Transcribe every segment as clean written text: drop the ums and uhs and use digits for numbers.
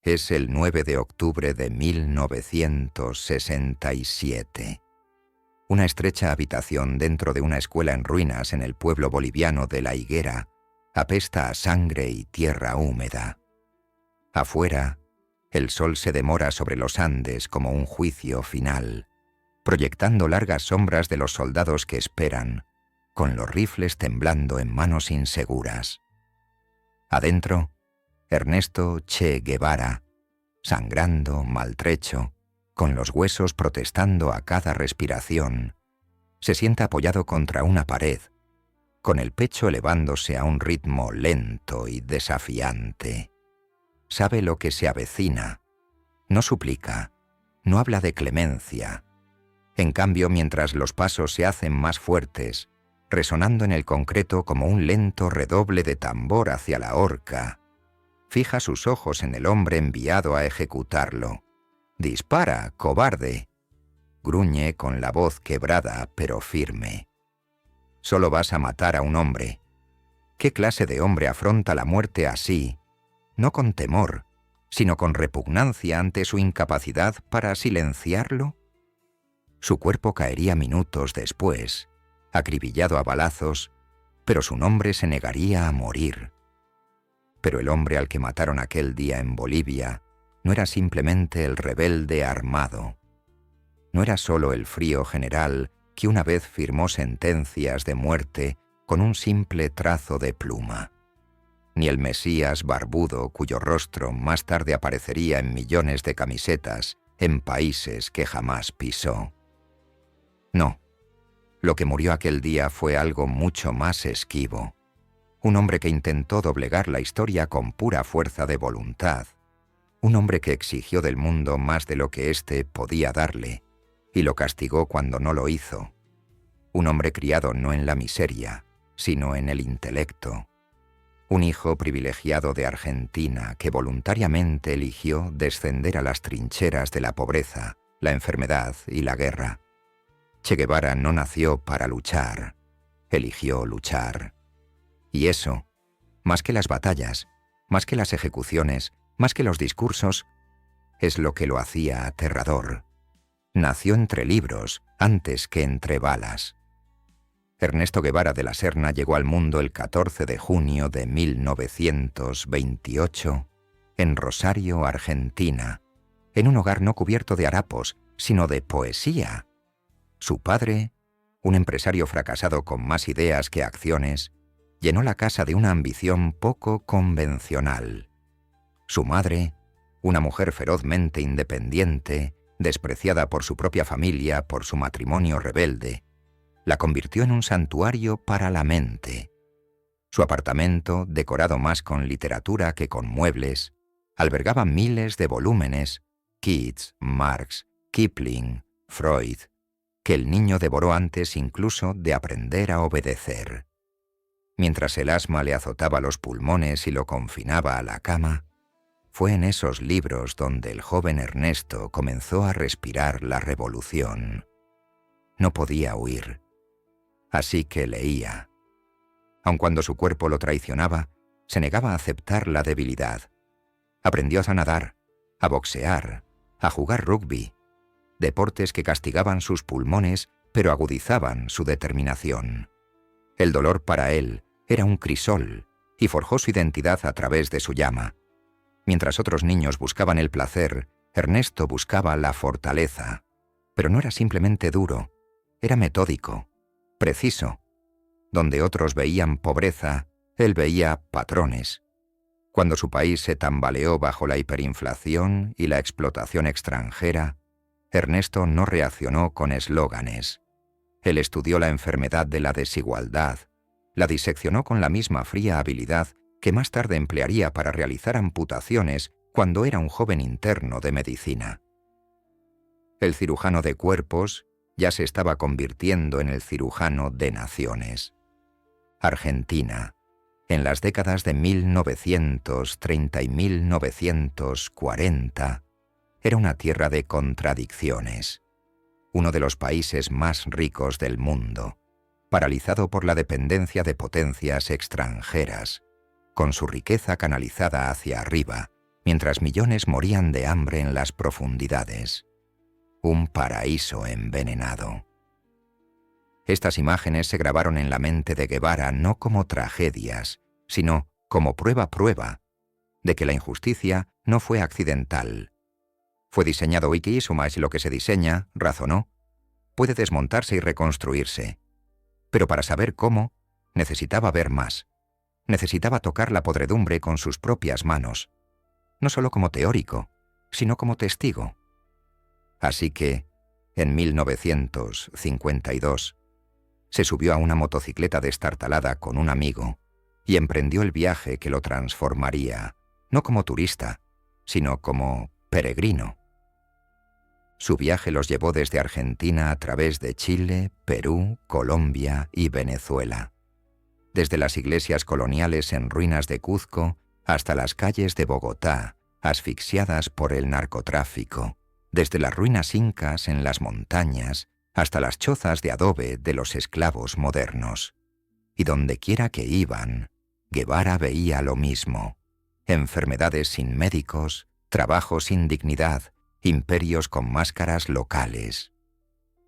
Es el 9 de octubre de 1967. Una estrecha habitación dentro de una escuela en ruinas en el pueblo boliviano de La Higuera apesta a sangre y tierra húmeda. Afuera, el sol se demora sobre los Andes como un juicio final, proyectando largas sombras de los soldados que esperan, con los rifles temblando en manos inseguras. Adentro, Ernesto Che Guevara, sangrando, maltrecho, con los huesos protestando a cada respiración, se sienta apoyado contra una pared, con el pecho elevándose a un ritmo lento y desafiante. Sabe lo que se avecina, no suplica, no habla de clemencia. En cambio, mientras los pasos se hacen más fuertes, resonando en el concreto como un lento redoble de tambor hacia la horca, fija sus ojos en el hombre enviado a ejecutarlo. «Dispara, cobarde», gruñe con la voz quebrada pero firme. «Solo vas a matar a un hombre». ¿Qué clase de hombre afronta la muerte así, no con temor, sino con repugnancia ante su incapacidad para silenciarlo? Su cuerpo caería minutos después, acribillado a balazos, pero su nombre se negaría a morir. Pero el hombre al que mataron aquel día en Bolivia no era simplemente el rebelde armado. No era solo el frío general que una vez firmó sentencias de muerte con un simple trazo de pluma. Ni el Mesías barbudo cuyo rostro más tarde aparecería en millones de camisetas en países que jamás pisó. No, lo que murió aquel día fue algo mucho más esquivo. Un hombre que intentó doblegar la historia con pura fuerza de voluntad. Un hombre que exigió del mundo más de lo que éste podía darle, y lo castigó cuando no lo hizo. Un hombre criado no en la miseria, sino en el intelecto. Un hijo privilegiado de Argentina que voluntariamente eligió descender a las trincheras de la pobreza, la enfermedad y la guerra. Che Guevara no nació para luchar, eligió luchar. Y eso, más que las batallas, más que las ejecuciones, más que los discursos, es lo que lo hacía aterrador. Nació entre libros antes que entre balas. Ernesto Guevara de la Serna llegó al mundo el 14 de junio de 1928 en Rosario, Argentina, en un hogar no cubierto de harapos, sino de poesía. Su padre, un empresario fracasado con más ideas que acciones, llenó la casa de una ambición poco convencional. Su madre, una mujer ferozmente independiente, despreciada por su propia familia por su matrimonio rebelde, la convirtió en un santuario para la mente. Su apartamento, decorado más con literatura que con muebles, albergaba miles de volúmenes, Keats, Marx, Kipling, Freud, que el niño devoró antes incluso de aprender a obedecer. Mientras el asma le azotaba los pulmones y lo confinaba a la cama, fue en esos libros donde el joven Ernesto comenzó a respirar la revolución. No podía huir, así que leía. Aun cuando su cuerpo lo traicionaba, se negaba a aceptar la debilidad. Aprendió a nadar, a boxear, a jugar rugby, deportes que castigaban sus pulmones pero agudizaban su determinación. El dolor para él era un crisol y forjó su identidad a través de su llama. Mientras otros niños buscaban el placer, Ernesto buscaba la fortaleza. Pero no era simplemente duro, era metódico, preciso. Donde otros veían pobreza, él veía patrones. Cuando su país se tambaleó bajo la hiperinflación y la explotación extranjera, Ernesto no reaccionó con eslóganes. Él estudió la enfermedad de la desigualdad, la diseccionó con la misma fría habilidad que más tarde emplearía para realizar amputaciones cuando era un joven interno de medicina. El cirujano de cuerpos ya se estaba convirtiendo en el cirujano de naciones. Argentina, en las décadas de 1930 y 1940, era una tierra de contradicciones, uno de los países más ricos del mundo, paralizado por la dependencia de potencias extranjeras, con su riqueza canalizada hacia arriba, mientras millones morían de hambre en las profundidades. Un paraíso envenenado. Estas imágenes se grabaron en la mente de Guevara no como tragedias, sino como prueba de que la injusticia no fue accidental. Fue diseñado Wikisuma y lo que se diseña, razonó, puede desmontarse y reconstruirse. Pero para saber cómo, necesitaba ver más. Necesitaba tocar la podredumbre con sus propias manos. No solo como teórico, sino como testigo. Así que, en 1952, se subió a una motocicleta destartalada con un amigo y emprendió el viaje que lo transformaría, no como turista, sino como peregrino. Su viaje los llevó desde Argentina a través de Chile, Perú, Colombia y Venezuela. Desde las iglesias coloniales en ruinas de Cuzco hasta las calles de Bogotá, asfixiadas por el narcotráfico, desde las ruinas incas en las montañas hasta las chozas de adobe de los esclavos modernos. Y dondequiera que iban, Guevara veía lo mismo: enfermedades sin médicos, trabajo sin dignidad, imperios con máscaras locales.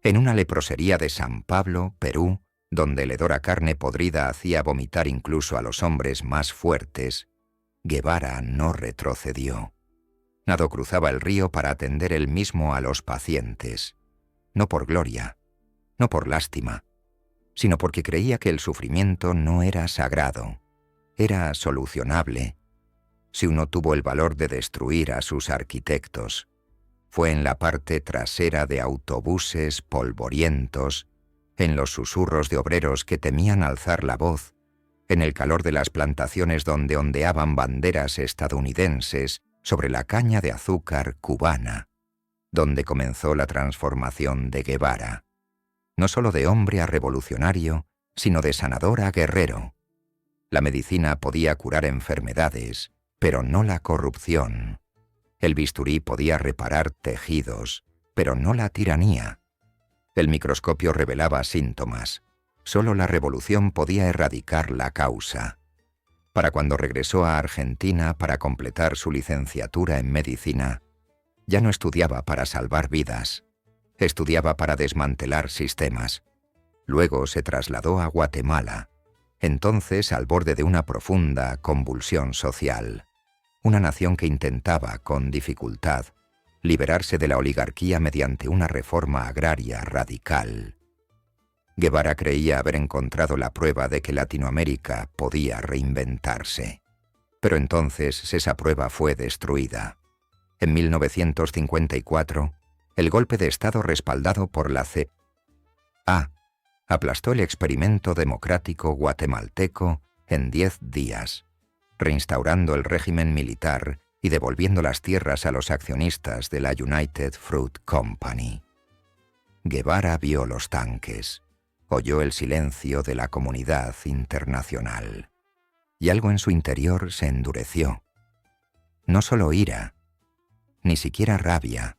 En una leprosería de San Pablo, Perú, donde el hedor a carne podrida hacía vomitar incluso a los hombres más fuertes, Guevara no retrocedió. Nado cruzaba el río para atender él mismo a los pacientes, no por gloria, no por lástima, sino porque creía que el sufrimiento no era sagrado, era solucionable. Si uno tuvo el valor de destruir a sus arquitectos, fue en la parte trasera de autobuses polvorientos, en los susurros de obreros que temían alzar la voz, en el calor de las plantaciones donde ondeaban banderas estadounidenses sobre la caña de azúcar cubana, donde comenzó la transformación de Guevara, no solo de hombre a revolucionario, sino de sanador a guerrero. La medicina podía curar enfermedades, pero no la corrupción. El bisturí podía reparar tejidos, pero no la tiranía. El microscopio revelaba síntomas. Solo la revolución podía erradicar la causa. Para cuando regresó a Argentina para completar su licenciatura en medicina, ya no estudiaba para salvar vidas, estudiaba para desmantelar sistemas. Luego se trasladó a Guatemala, entonces al borde de una profunda convulsión social. Una nación que intentaba, con dificultad, liberarse de la oligarquía mediante una reforma agraria radical. Guevara creía haber encontrado la prueba de que Latinoamérica podía reinventarse. Pero entonces esa prueba fue destruida. En 1954, el golpe de Estado respaldado por la CEA aplastó el experimento democrático guatemalteco en 10 días, reinstaurando el régimen militar y devolviendo las tierras a los accionistas de la United Fruit Company. Guevara vio los tanques, oyó el silencio de la comunidad internacional, y algo en su interior se endureció. No solo ira, ni siquiera rabia,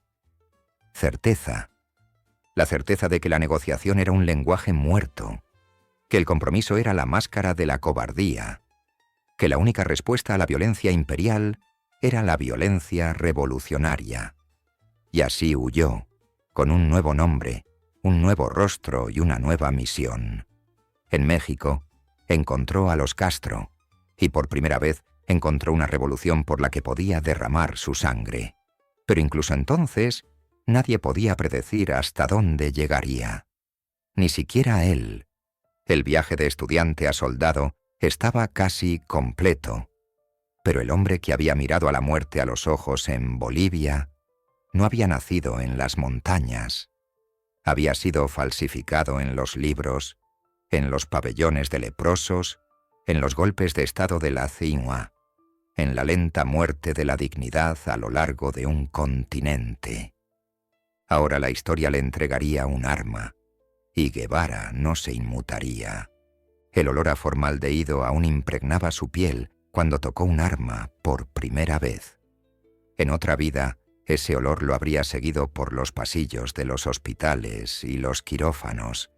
certeza. La certeza de que la negociación era un lenguaje muerto, que el compromiso era la máscara de la cobardía, que la única respuesta a la violencia imperial era la violencia revolucionaria. Y así huyó, con un nuevo nombre, un nuevo rostro y una nueva misión. En México, encontró a los Castro, y por primera vez encontró una revolución por la que podía derramar su sangre. Pero incluso entonces, nadie podía predecir hasta dónde llegaría. Ni siquiera él. El viaje de estudiante a soldado estaba casi completo. Pero el hombre que había mirado a la muerte a los ojos en Bolivia no había nacido en las montañas. Había sido falsificado en los libros, en los pabellones de leprosos, en los golpes de estado de la CINUA, en la lenta muerte de la dignidad a lo largo de un continente. Ahora la historia le entregaría un arma, y Guevara no se inmutaría. El olor a formaldehído aún impregnaba su piel cuando tocó un arma por primera vez. En otra vida, ese olor lo habría seguido por los pasillos de los hospitales y los quirófanos,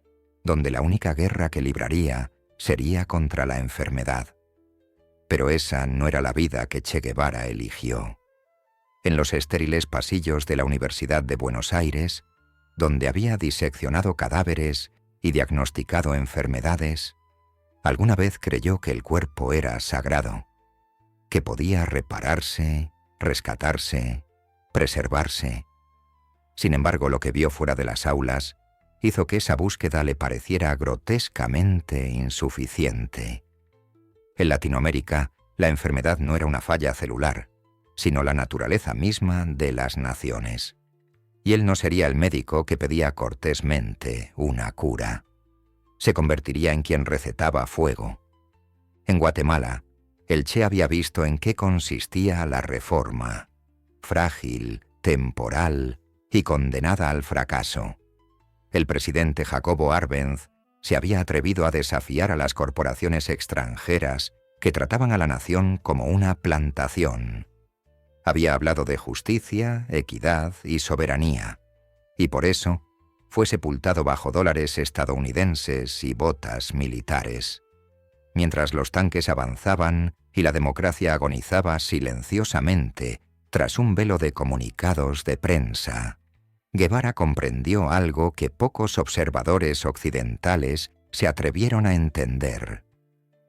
donde la única guerra que libraría sería contra la enfermedad. Pero esa no era la vida que Che Guevara eligió. En los estériles pasillos de la Universidad de Buenos Aires, donde había diseccionado cadáveres y diagnosticado enfermedades, alguna vez creyó que el cuerpo era sagrado, que podía repararse, rescatarse, preservarse. Sin embargo, lo que vio fuera de las aulas hizo que esa búsqueda le pareciera grotescamente insuficiente. En Latinoamérica, la enfermedad no era una falla celular, sino la naturaleza misma de las naciones. Y él no sería el médico que pedía cortésmente una cura. Se convertiría en quien recetaba fuego. En Guatemala, el Che había visto en qué consistía la reforma, frágil, temporal y condenada al fracaso. El presidente Jacobo Arbenz se había atrevido a desafiar a las corporaciones extranjeras que trataban a la nación como una plantación. Había hablado de justicia, equidad y soberanía, y por eso fue sepultado bajo dólares estadounidenses y botas militares. Mientras los tanques avanzaban y la democracia agonizaba silenciosamente tras un velo de comunicados de prensa, Guevara comprendió algo que pocos observadores occidentales se atrevieron a entender.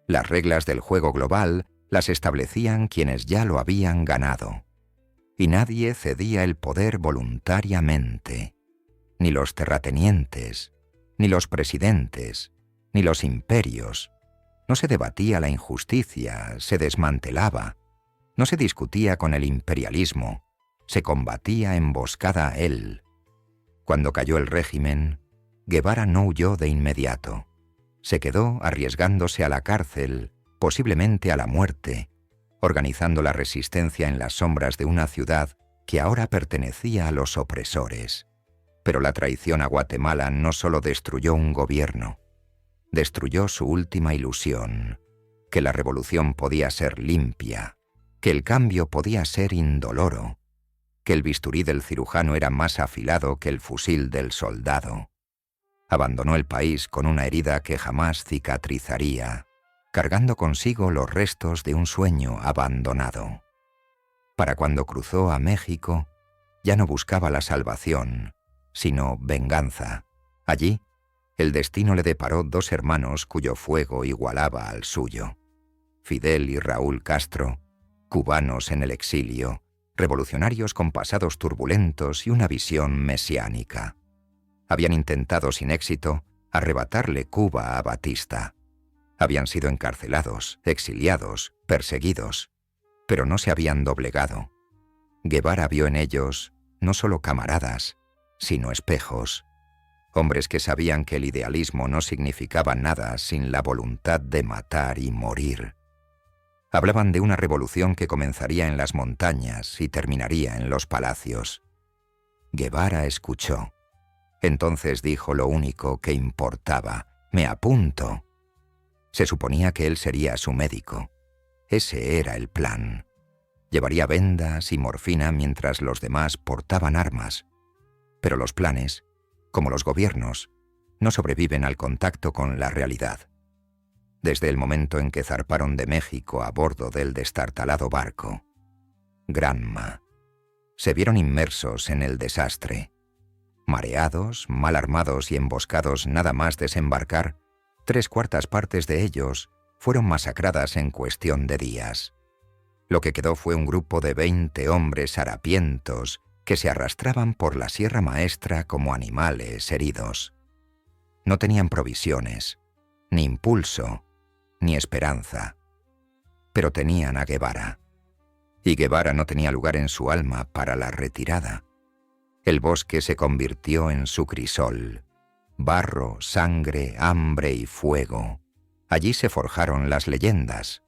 Las reglas del juego global las establecían quienes ya lo habían ganado, y nadie cedía el poder voluntariamente. Ni los terratenientes, ni los presidentes, ni los imperios. No se debatía la injusticia, se desmantelaba. No se discutía con el imperialismo, se combatía emboscada a él. Cuando cayó el régimen, Guevara no huyó de inmediato. Se quedó arriesgándose a la cárcel, posiblemente a la muerte, organizando la resistencia en las sombras de una ciudad que ahora pertenecía a los opresores. Pero la traición a Guatemala no solo destruyó un gobierno, destruyó su última ilusión, que la revolución podía ser limpia, que el cambio podía ser indoloro, que el bisturí del cirujano era más afilado que el fusil del soldado. Abandonó el país con una herida que jamás cicatrizaría, cargando consigo los restos de un sueño abandonado. Para cuando cruzó a México, ya no buscaba la salvación, sino venganza. Allí, el destino le deparó dos hermanos cuyo fuego igualaba al suyo. Fidel y Raúl Castro, cubanos en el exilio, revolucionarios con pasados turbulentos y una visión mesiánica. Habían intentado sin éxito arrebatarle Cuba a Batista. Habían sido encarcelados, exiliados, perseguidos, pero no se habían doblegado. Guevara vio en ellos no solo camaradas, sino espejos, hombres que sabían que el idealismo no significaba nada sin la voluntad de matar y morir. Hablaban de una revolución que comenzaría en las montañas y terminaría en los palacios. Guevara escuchó. Entonces dijo lo único que importaba: «Me apunto». Se suponía que él sería su médico. Ese era el plan. Llevaría vendas y morfina mientras los demás portaban armas. Pero los planes, como los gobiernos, no sobreviven al contacto con la realidad. Desde el momento en que zarparon de México a bordo del destartalado barco, Granma, se vieron inmersos en el desastre. Mareados, mal armados y emboscados nada más desembarcar, 3/4 partes de ellos fueron masacradas en cuestión de días. Lo que quedó fue un grupo de 20 hombres harapientos que se arrastraban por la Sierra Maestra como animales heridos. No tenían provisiones, ni impulso, ni esperanza, pero tenían a Guevara. Y Guevara no tenía lugar en su alma para la retirada. El bosque se convirtió en su crisol. Barro, sangre, hambre y fuego. Allí se forjaron las leyendas.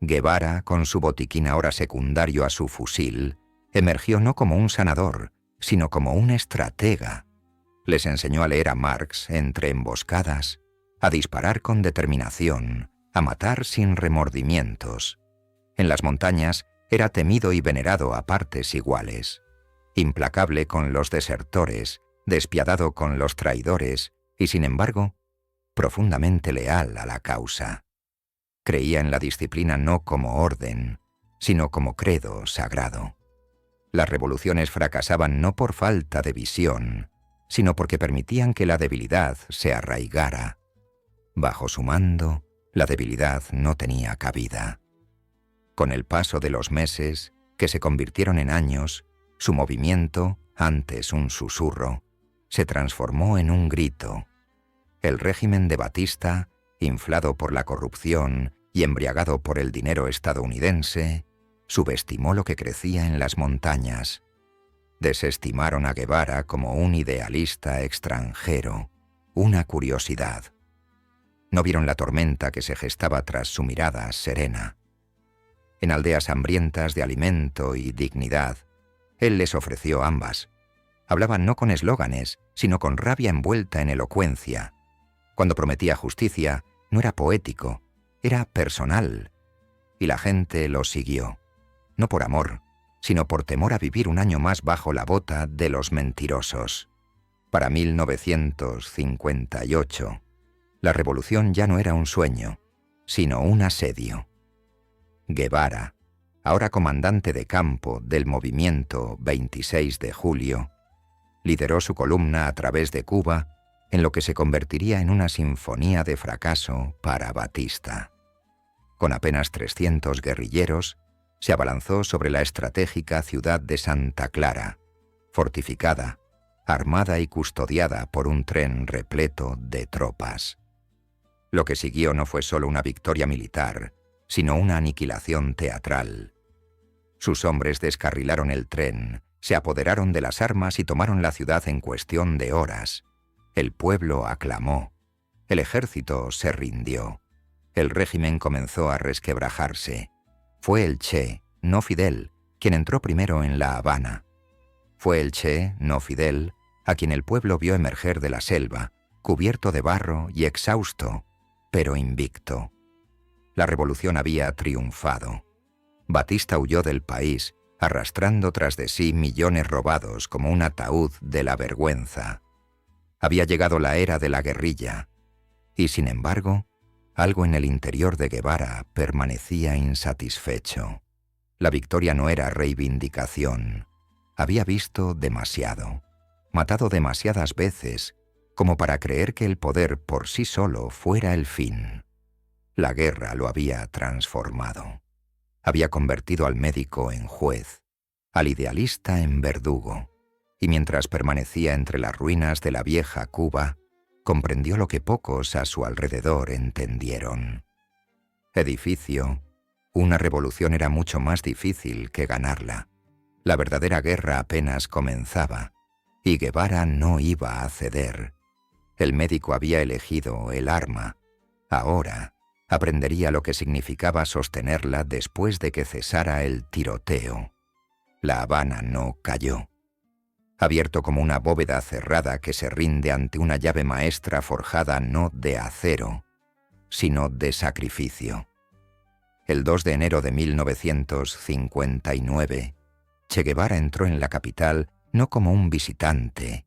Guevara, con su botiquín ahora secundario a su fusil, emergió no como un sanador, sino como un estratega. Les enseñó a leer a Marx entre emboscadas, a disparar con determinación, a matar sin remordimientos. En las montañas era temido y venerado a partes iguales. Implacable con los desertores, despiadado con los traidores y, sin embargo, profundamente leal a la causa. Creía en la disciplina no como orden, sino como credo sagrado. Las revoluciones fracasaban no por falta de visión, sino porque permitían que la debilidad se arraigara. Bajo su mando, la debilidad no tenía cabida. Con el paso de los meses, que se convirtieron en años, su movimiento, antes un susurro, se transformó en un grito. El régimen de Batista, inflado por la corrupción y embriagado por el dinero estadounidense, subestimó lo que crecía en las montañas. Desestimaron a Guevara como un idealista extranjero, una curiosidad. No vieron la tormenta que se gestaba tras su mirada serena. En aldeas hambrientas de alimento y dignidad, él les ofreció ambas. Hablaban no con eslóganes, sino con rabia envuelta en elocuencia. Cuando prometía justicia, no era poético, era personal. Y la gente lo siguió, no por amor, sino por temor a vivir un año más bajo la bota de los mentirosos. Para 1958, la revolución ya no era un sueño, sino un asedio. Guevara, ahora comandante de campo del movimiento 26 de julio, lideró su columna a través de Cuba en lo que se convertiría en una sinfonía de fracaso para Batista. Con apenas 300 guerrilleros, se abalanzó sobre la estratégica ciudad de Santa Clara, fortificada, armada y custodiada por un tren repleto de tropas. Lo que siguió no fue solo una victoria militar, sino una aniquilación teatral. Sus hombres descarrilaron el tren, se apoderaron de las armas y tomaron la ciudad en cuestión de horas. El pueblo aclamó. El ejército se rindió. El régimen comenzó a resquebrajarse. Fue el Che, no Fidel, quien entró primero en La Habana. Fue el Che, no Fidel, a quien el pueblo vio emerger de la selva, cubierto de barro y exhausto, pero invicto. La revolución había triunfado. Batista huyó del país, arrastrando tras de sí millones robados como un ataúd de la vergüenza. Había llegado la era de la guerrilla, y sin embargo, algo en el interior de Guevara permanecía insatisfecho. La victoria no era reivindicación. Había visto demasiado, matado demasiadas veces, como para creer que el poder por sí solo fuera el fin. La guerra lo había transformado. Había convertido al médico en juez, al idealista en verdugo, y mientras permanecía entre las ruinas de la vieja Cuba, comprendió lo que pocos a su alrededor entendieron. Edificio, una revolución era mucho más difícil que ganarla. La verdadera guerra apenas comenzaba, y Guevara no iba a ceder. El médico había elegido el arma. Ahora aprendería lo que significaba sostenerla después de que cesara el tiroteo. La Habana no cayó. Abierto como una bóveda cerrada que se rinde ante una llave maestra forjada no de acero, sino de sacrificio. El 2 de enero de 1959, Che Guevara entró en la capital no como un visitante,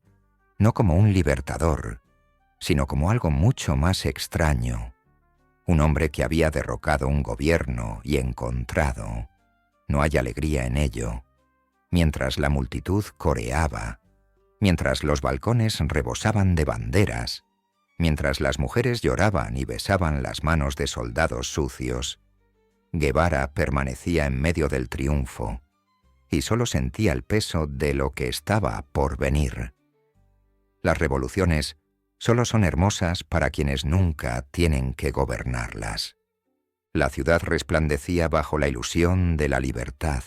no como un libertador, sino como algo mucho más extraño. Un hombre que había derrocado un gobierno y encontrado. No hay alegría en ello. Mientras la multitud coreaba, mientras los balcones rebosaban de banderas, mientras las mujeres lloraban y besaban las manos de soldados sucios, Guevara permanecía en medio del triunfo y solo sentía el peso de lo que estaba por venir. Las revoluciones solo son hermosas para quienes nunca tienen que gobernarlas. La ciudad resplandecía bajo la ilusión de la libertad.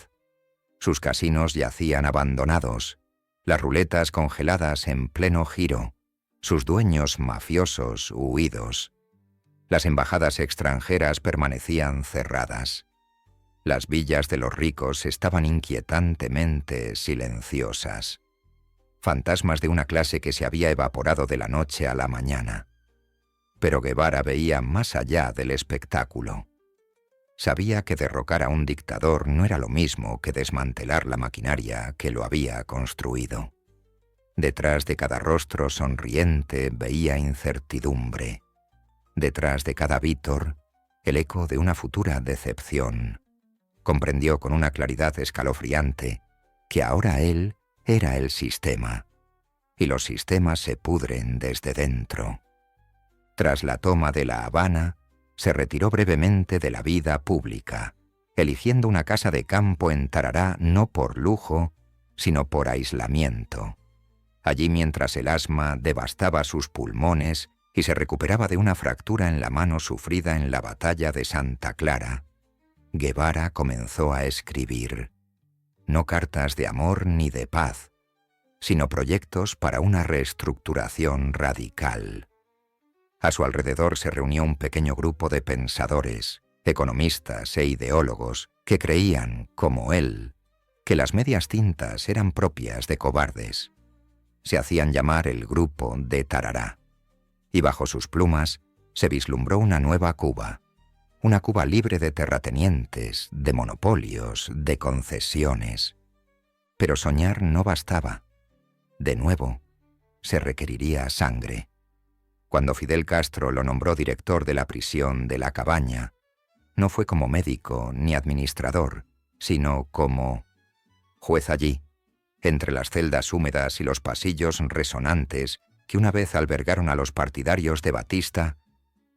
Sus casinos yacían abandonados, las ruletas congeladas en pleno giro, sus dueños mafiosos huidos. Las embajadas extranjeras permanecían cerradas. Las villas de los ricos estaban inquietantemente silenciosas. Fantasmas de una clase que se había evaporado de la noche a la mañana. Pero Guevara veía más allá del espectáculo. Sabía que derrocar a un dictador no era lo mismo que desmantelar la maquinaria que lo había construido. Detrás de cada rostro sonriente veía incertidumbre. Detrás de cada vítor, el eco de una futura decepción. Comprendió con una claridad escalofriante que ahora él era el sistema, y los sistemas se pudren desde dentro. Tras la toma de La Habana, se retiró brevemente de la vida pública, eligiendo una casa de campo en Tarará no por lujo, sino por aislamiento. Allí, mientras el asma devastaba sus pulmones y se recuperaba de una fractura en la mano sufrida en la batalla de Santa Clara, Guevara comenzó a escribir, no cartas de amor ni de paz, sino proyectos para una reestructuración radical. A su alrededor se reunió un pequeño grupo de pensadores, economistas e ideólogos que creían, como él, que las medias tintas eran propias de cobardes. Se hacían llamar el Grupo de Tarará, y bajo sus plumas se vislumbró una nueva Cuba, una Cuba libre de terratenientes, de monopolios, de concesiones. Pero soñar no bastaba. De nuevo, se requeriría sangre. Cuando Fidel Castro lo nombró director de la prisión de La Cabaña, no fue como médico ni administrador, sino como juez allí, entre las celdas húmedas y los pasillos resonantes que una vez albergaron a los partidarios de Batista.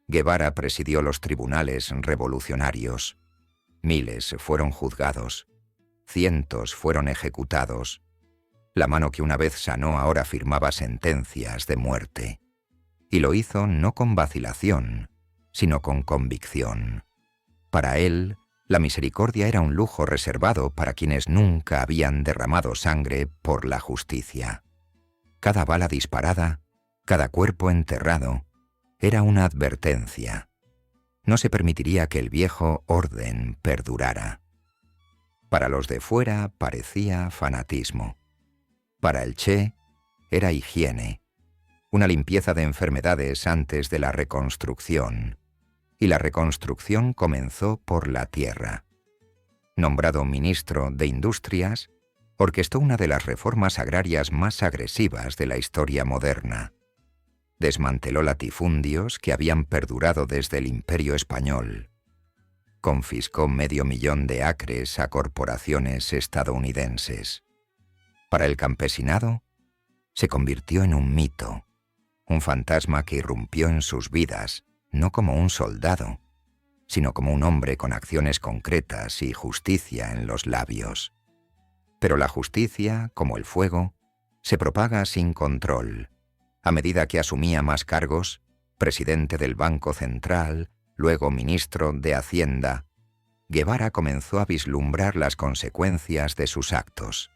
Guevara presidió los tribunales revolucionarios. Miles fueron juzgados. Cientos fueron ejecutados. La mano que una vez sanó ahora firmaba sentencias de muerte. Y lo hizo no con vacilación, sino con convicción. Para él, la misericordia era un lujo reservado para quienes nunca habían derramado sangre por la justicia. Cada bala disparada, cada cuerpo enterrado, era una advertencia. No se permitiría que el viejo orden perdurara. Para los de fuera parecía fanatismo. Para el Che era higiene, una limpieza de enfermedades antes de la reconstrucción. Y la reconstrucción comenzó por la tierra. Nombrado ministro de Industrias, orquestó una de las reformas agrarias más agresivas de la historia moderna. Desmanteló latifundios que habían perdurado desde el Imperio Español. Confiscó 500.000 de acres a corporaciones estadounidenses. Para el campesinado, se convirtió en un mito, un fantasma que irrumpió en sus vidas, no como un soldado, sino como un hombre con acciones concretas y justicia en los labios. Pero la justicia, como el fuego, se propaga sin control. A medida que asumía más cargos, presidente del Banco Central, luego ministro de Hacienda, Guevara comenzó a vislumbrar las consecuencias de sus actos.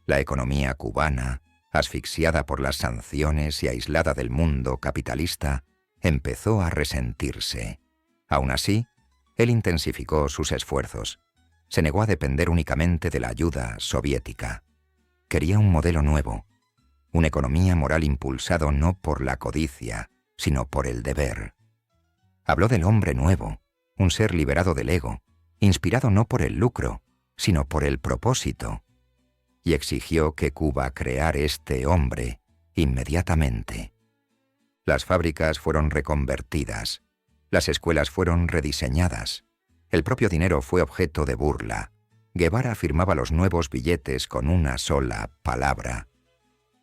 La economía cubana, asfixiada por las sanciones y aislada del mundo capitalista, empezó a resentirse. Aún así, él intensificó sus esfuerzos. Se negó a depender únicamente de la ayuda soviética. Quería un modelo nuevo, una economía moral impulsado no por la codicia, sino por el deber. Habló del hombre nuevo, un ser liberado del ego, inspirado no por el lucro, sino por el propósito, y exigió que Cuba creara este hombre inmediatamente. Las fábricas fueron reconvertidas, las escuelas fueron rediseñadas, el propio dinero fue objeto de burla. Guevara firmaba los nuevos billetes con una sola palabra.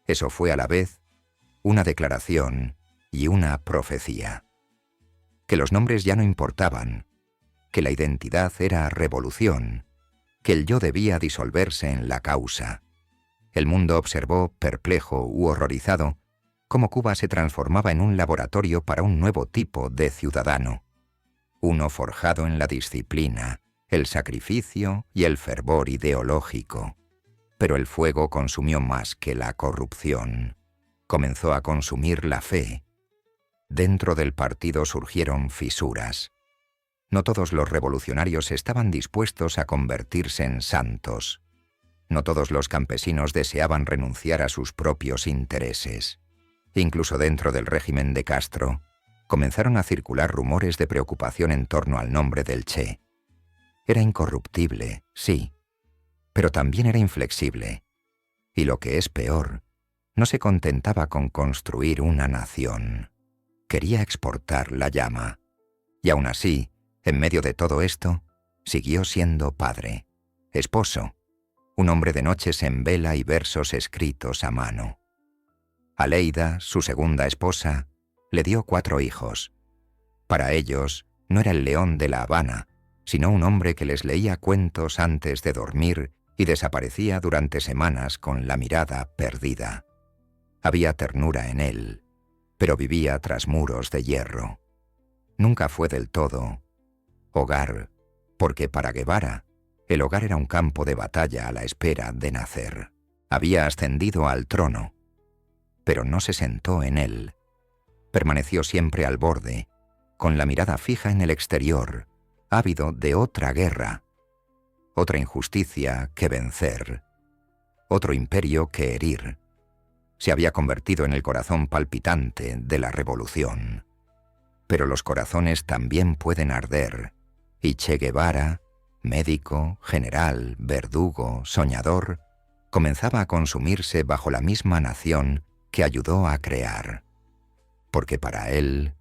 Eso fue a la vez una declaración y una profecía. Que los nombres ya no importaban, que la identidad era revolución, que el yo debía disolverse en la causa. El mundo observó, perplejo u horrorizado, cómo Cuba se transformaba en un laboratorio para un nuevo tipo de ciudadano, uno forjado en la disciplina, el sacrificio y el fervor ideológico. Pero el fuego consumió más que la corrupción. Comenzó a consumir la fe. Dentro del partido surgieron fisuras. No todos los revolucionarios estaban dispuestos a convertirse en santos. No todos los campesinos deseaban renunciar a sus propios intereses. Incluso dentro del régimen de Castro, comenzaron a circular rumores de preocupación en torno al nombre del Che. Era incorruptible, sí, pero también era inflexible. Y lo que es peor, no se contentaba con construir una nación. Quería exportar la llama. Y aún así, en medio de todo esto, siguió siendo padre, esposo, un hombre de noches en vela y versos escritos a mano. Aleida, su segunda esposa, le dio 4 hijos. Para ellos no era el león de La Habana, sino un hombre que les leía cuentos antes de dormir y desaparecía durante semanas con la mirada perdida. Había ternura en él, pero vivía tras muros de hierro. Nunca fue del todo hogar, porque para Guevara el hogar era un campo de batalla a la espera de nacer. Había ascendido al trono, pero no se sentó en él. Permaneció siempre al borde, con la mirada fija en el exterior, ávido de otra guerra, otra injusticia que vencer, otro imperio que herir. Se había convertido en el corazón palpitante de la revolución. Pero los corazones también pueden arder, y Che Guevara, médico, general, verdugo, soñador, comenzaba a consumirse bajo la misma nación que ayudó a crear. Porque para él,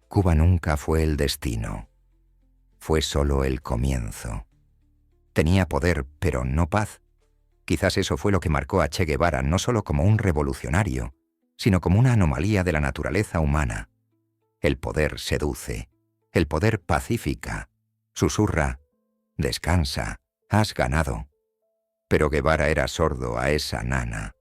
Cuba nunca fue el destino. Fue solo el comienzo. Tenía poder, pero no paz. Quizás eso fue lo que marcó a Che Guevara no solo como un revolucionario, sino como una anomalía de la naturaleza humana. El poder seduce, el poder pacifica, susurra, descansa, has ganado. Pero Guevara era sordo a esa nana.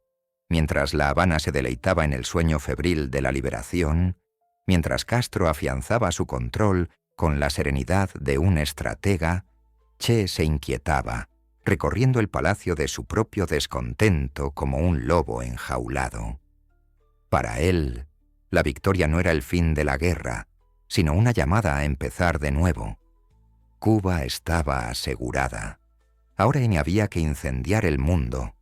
Mientras La Habana se deleitaba en el sueño febril de la liberación, mientras Castro afianzaba su control con la serenidad de un estratega, Che se inquietaba, recorriendo el palacio de su propio descontento como un lobo enjaulado. Para él, la victoria no era el fin de la guerra, sino una llamada a empezar de nuevo. Cuba estaba asegurada. Ahora ni había que incendiar el mundo.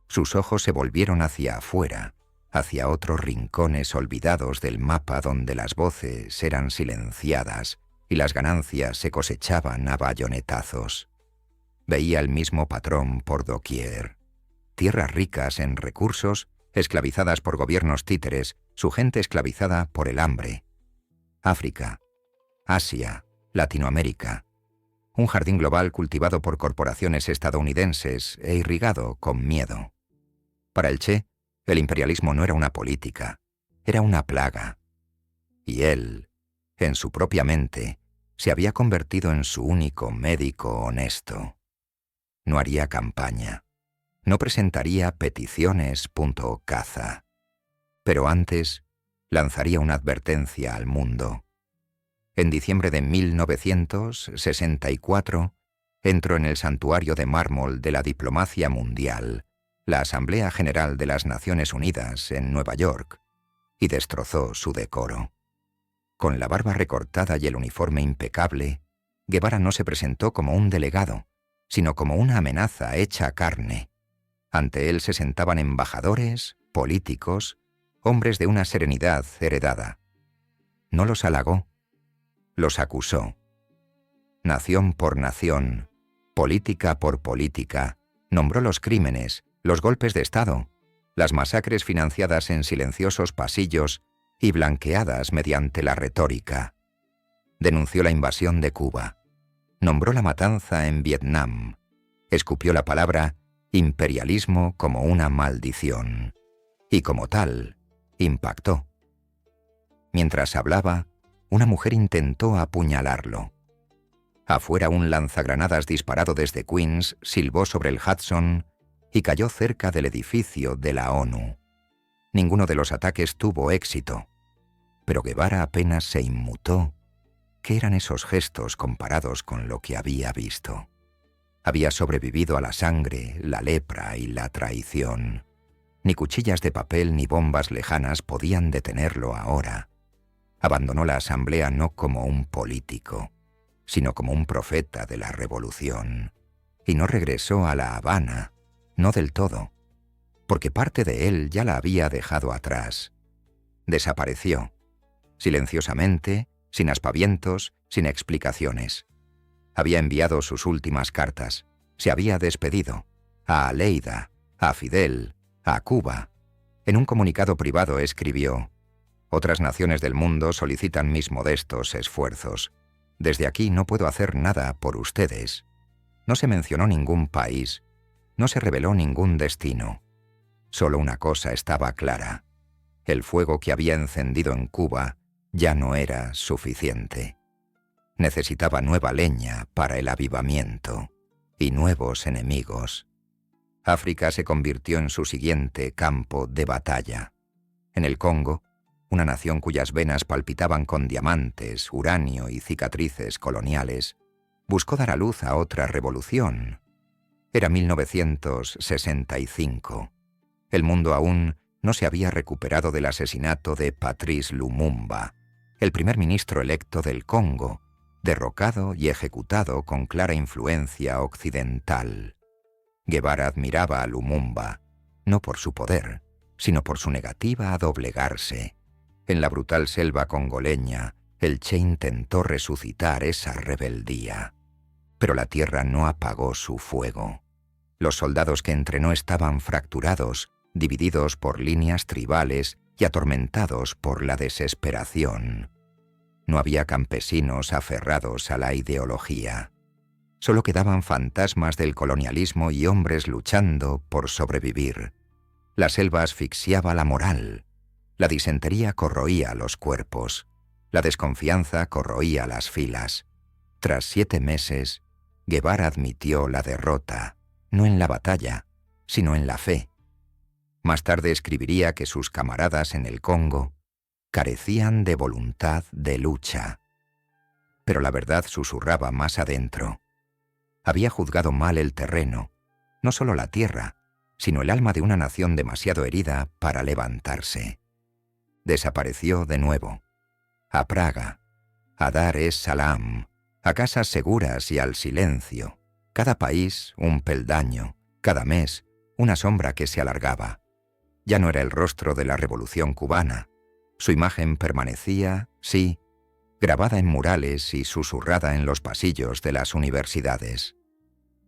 Sus ojos se volvieron hacia afuera, hacia otros rincones olvidados del mapa donde las voces eran silenciadas y las ganancias se cosechaban a bayonetazos. Veía el mismo patrón por doquier. Tierras ricas en recursos, esclavizadas por gobiernos títeres, su gente esclavizada por el hambre. África, Asia, Latinoamérica. Un jardín global cultivado por corporaciones estadounidenses e irrigado con miedo. Para el Che, el imperialismo no era una política, era una plaga. Y él, en su propia mente, se había convertido en su único médico honesto. No haría campaña. No presentaría peticiones .caza. Pero antes, lanzaría una advertencia al mundo. En diciembre de 1964, entró en el santuario de mármol de la diplomacia mundial, la Asamblea General de las Naciones Unidas en Nueva York, y destrozó su decoro. Con la barba recortada y el uniforme impecable, Guevara no se presentó como un delegado, sino como una amenaza hecha carne. Ante él se sentaban embajadores, políticos, hombres de una serenidad heredada. No los halagó, los acusó. Nación por nación, política por política, nombró los crímenes, los golpes de Estado, las masacres financiadas en silenciosos pasillos y blanqueadas mediante la retórica. Denunció la invasión de Cuba, nombró la matanza en Vietnam, escupió la palabra imperialismo como una maldición, y como tal, impactó. Mientras hablaba, una mujer intentó apuñalarlo. Afuera un lanzagranadas disparado desde Queens silbó sobre el Hudson y cayó cerca del edificio de la ONU. Ninguno de los ataques tuvo éxito, pero Guevara apenas se inmutó. ¿Qué eran esos gestos comparados con lo que había visto? Había sobrevivido a la sangre, la lepra y la traición. Ni cuchillas de papel ni bombas lejanas podían detenerlo ahora. Abandonó la asamblea no como un político, sino como un profeta de la revolución. Y no regresó a La Habana, no del todo, porque parte de él ya la había dejado atrás. Desapareció, silenciosamente, sin aspavientos, sin explicaciones. Había enviado sus últimas cartas, se había despedido, a Aleida, a Fidel, a Cuba. En un comunicado privado escribió: «Otras naciones del mundo solicitan mis modestos esfuerzos. Desde aquí no puedo hacer nada por ustedes». No se mencionó ningún país, no se reveló ningún destino. Solo una cosa estaba clara: el fuego que había encendido en Cuba ya no era suficiente. Necesitaba nueva leña para el avivamiento y nuevos enemigos. África se convirtió en su siguiente campo de batalla. En el Congo, una nación cuyas venas palpitaban con diamantes, uranio y cicatrices coloniales, buscó dar a luz a otra revolución. Era 1965. El mundo aún no se había recuperado del asesinato de Patrice Lumumba, el primer ministro electo del Congo, derrocado y ejecutado con clara influencia occidental. Guevara admiraba a Lumumba, no por su poder, sino por su negativa a doblegarse. En la brutal selva congoleña, el Che intentó resucitar esa rebeldía. Pero la tierra no apagó su fuego. Los soldados que entrenó estaban fracturados, divididos por líneas tribales y atormentados por la desesperación. No había campesinos aferrados a la ideología. Solo quedaban fantasmas del colonialismo y hombres luchando por sobrevivir. La selva asfixiaba la moral. La disentería corroía los cuerpos. La desconfianza corroía las filas. Tras 7 meses, Guevara admitió la derrota, no en la batalla, sino en la fe. Más tarde escribiría que sus camaradas en el Congo carecían de voluntad de lucha. Pero la verdad susurraba más adentro. Había juzgado mal el terreno, no solo la tierra, sino el alma de una nación demasiado herida para levantarse. Desapareció de nuevo. A Praga, a Dar es Salaam, a casas seguras y al silencio. Cada país un peldaño, cada mes una sombra que se alargaba. Ya no era el rostro de la revolución cubana. Su imagen permanecía, sí, grabada en murales y susurrada en los pasillos de las universidades.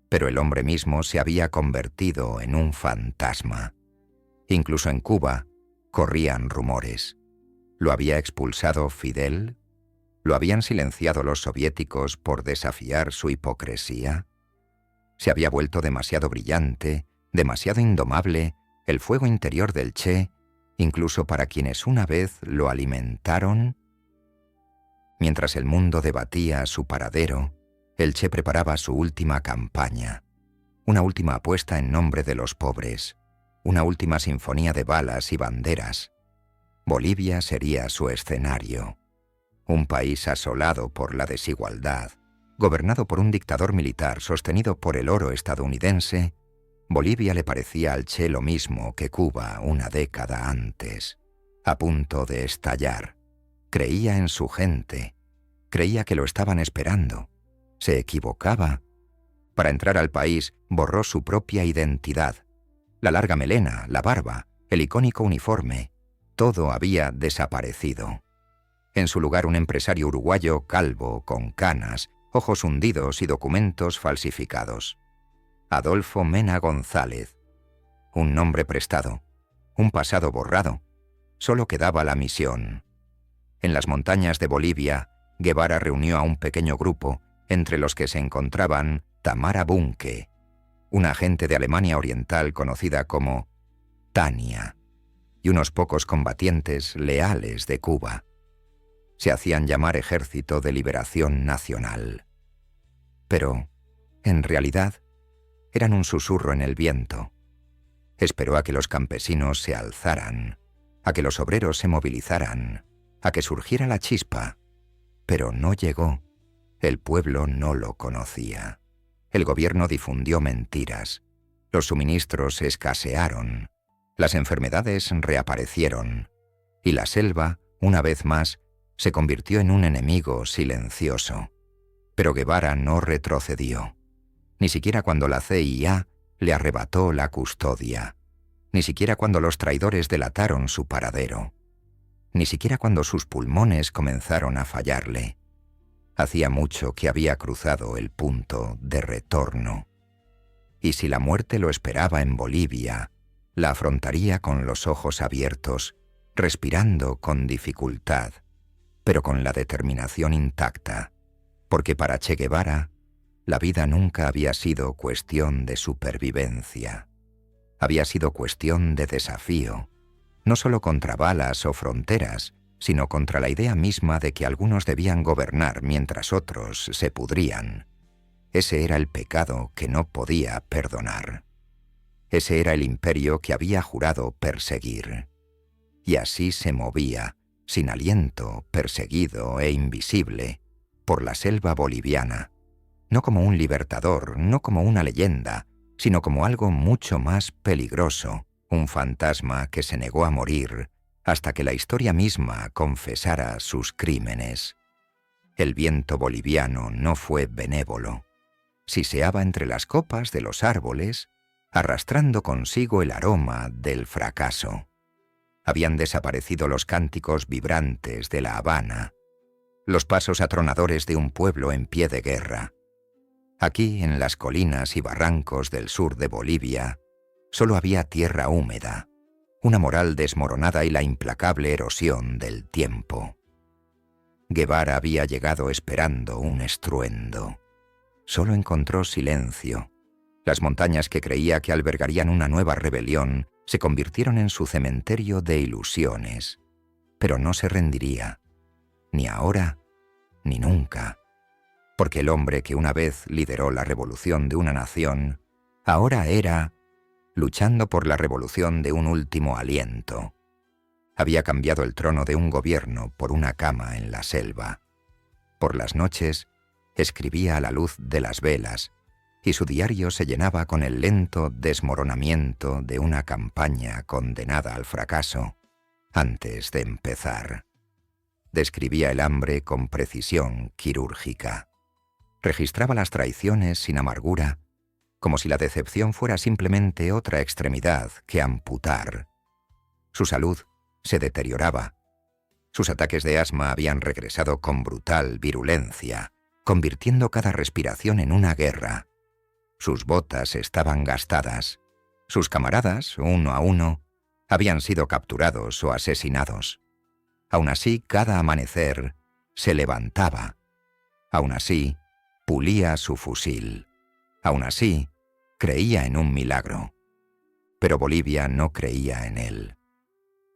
Pero el hombre mismo se había convertido en un fantasma. Incluso en Cuba corrían rumores. ¿Lo había expulsado Fidel? ¿Lo habían silenciado los soviéticos por desafiar su hipocresía? ¿Se había vuelto demasiado brillante, demasiado indomable, el fuego interior del Che, incluso para quienes una vez lo alimentaron? Mientras el mundo debatía su paradero, el Che preparaba su última campaña, una última apuesta en nombre de los pobres, una última sinfonía de balas y banderas. Bolivia sería su escenario. Un país asolado por la desigualdad, gobernado por un dictador militar sostenido por el oro estadounidense, Bolivia le parecía al Che lo mismo que Cuba una década antes, a punto de estallar. Creía en su gente, creía que lo estaban esperando. Se equivocaba. Para entrar al país borró su propia identidad. La larga melena, la barba, el icónico uniforme, todo había desaparecido. En su lugar un empresario uruguayo calvo, con canas, ojos hundidos y documentos falsificados. Adolfo Mena González. Un nombre prestado, un pasado borrado. Solo quedaba la misión. En las montañas de Bolivia, Guevara reunió a un pequeño grupo, entre los que se encontraban Tamara Bunke, una agente de Alemania Oriental conocida como Tania, y unos pocos combatientes leales de Cuba. Se hacían llamar Ejército de Liberación Nacional. Pero, en realidad, eran un susurro en el viento. Esperó a que los campesinos se alzaran, a que los obreros se movilizaran, a que surgiera la chispa. Pero no llegó. El pueblo no lo conocía. El gobierno difundió mentiras. Los suministros escasearon. Las enfermedades reaparecieron. Y la selva, una vez más, se convirtió en un enemigo silencioso. Pero Guevara no retrocedió. Ni siquiera cuando la CIA le arrebató la custodia. Ni siquiera cuando los traidores delataron su paradero. Ni siquiera cuando sus pulmones comenzaron a fallarle. Hacía mucho que había cruzado el punto de retorno. Y si la muerte lo esperaba en Bolivia, la afrontaría con los ojos abiertos, respirando con dificultad, pero con la determinación intacta, porque para Che Guevara La vida nunca había sido cuestión de supervivencia. Había sido cuestión de desafío, no solo contra balas o fronteras, sino contra la idea misma de que algunos debían gobernar mientras otros se pudrían. Ese era el pecado que no podía perdonar. Ese era el imperio que había jurado perseguir. Y así se movía, sin aliento, perseguido e invisible, por la selva boliviana, no como un libertador, no como una leyenda, sino como algo mucho más peligroso, un fantasma que se negó a morir hasta que la historia misma confesara sus crímenes. El viento boliviano no fue benévolo. Siseaba entre las copas de los árboles, arrastrando consigo el aroma del fracaso. Habían desaparecido los cánticos vibrantes de La Habana, los pasos atronadores de un pueblo en pie de guerra. Aquí, en las colinas y barrancos del sur de Bolivia, solo había tierra húmeda, una moral desmoronada y la implacable erosión del tiempo. Guevara había llegado esperando un estruendo. Solo encontró silencio. Las montañas que creía que albergarían una nueva rebelión se convirtieron en su cementerio de ilusiones. Pero no se rendiría, ni ahora ni nunca. Porque el hombre que una vez lideró la revolución de una nación, ahora era luchando por la revolución de un último aliento. Había cambiado el trono de un gobierno por una cama en la selva. Por las noches, escribía a la luz de las velas, y su diario se llenaba con el lento desmoronamiento de una campaña condenada al fracaso antes de empezar. Describía el hambre con precisión quirúrgica. Registraba las traiciones sin amargura, como si la decepción fuera simplemente otra extremidad que amputar. Su salud se deterioraba. Sus ataques de asma habían regresado con brutal virulencia, convirtiendo cada respiración en una guerra. Sus botas estaban gastadas. Sus camaradas, uno a uno, habían sido capturados o asesinados. Aún así, cada amanecer se levantaba. Aún así, pulía su fusil. Aún así, creía en un milagro. Pero Bolivia no creía en él.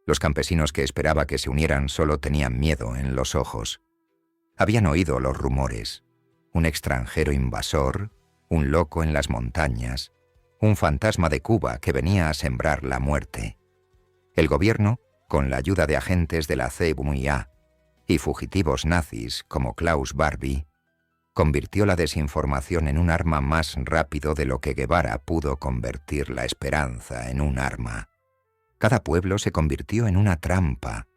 Los campesinos que esperaba que se unieran solo tenían miedo en los ojos. Habían oído los rumores. Un extranjero invasor, un loco en las montañas, un fantasma de Cuba que venía a sembrar la muerte. El gobierno, con la ayuda de agentes de la CIA y fugitivos nazis como Klaus Barbie, convirtió la desinformación en un arma más rápido de lo que Guevara pudo convertir la esperanza en un arma. Cada pueblo se convirtió en una trampa,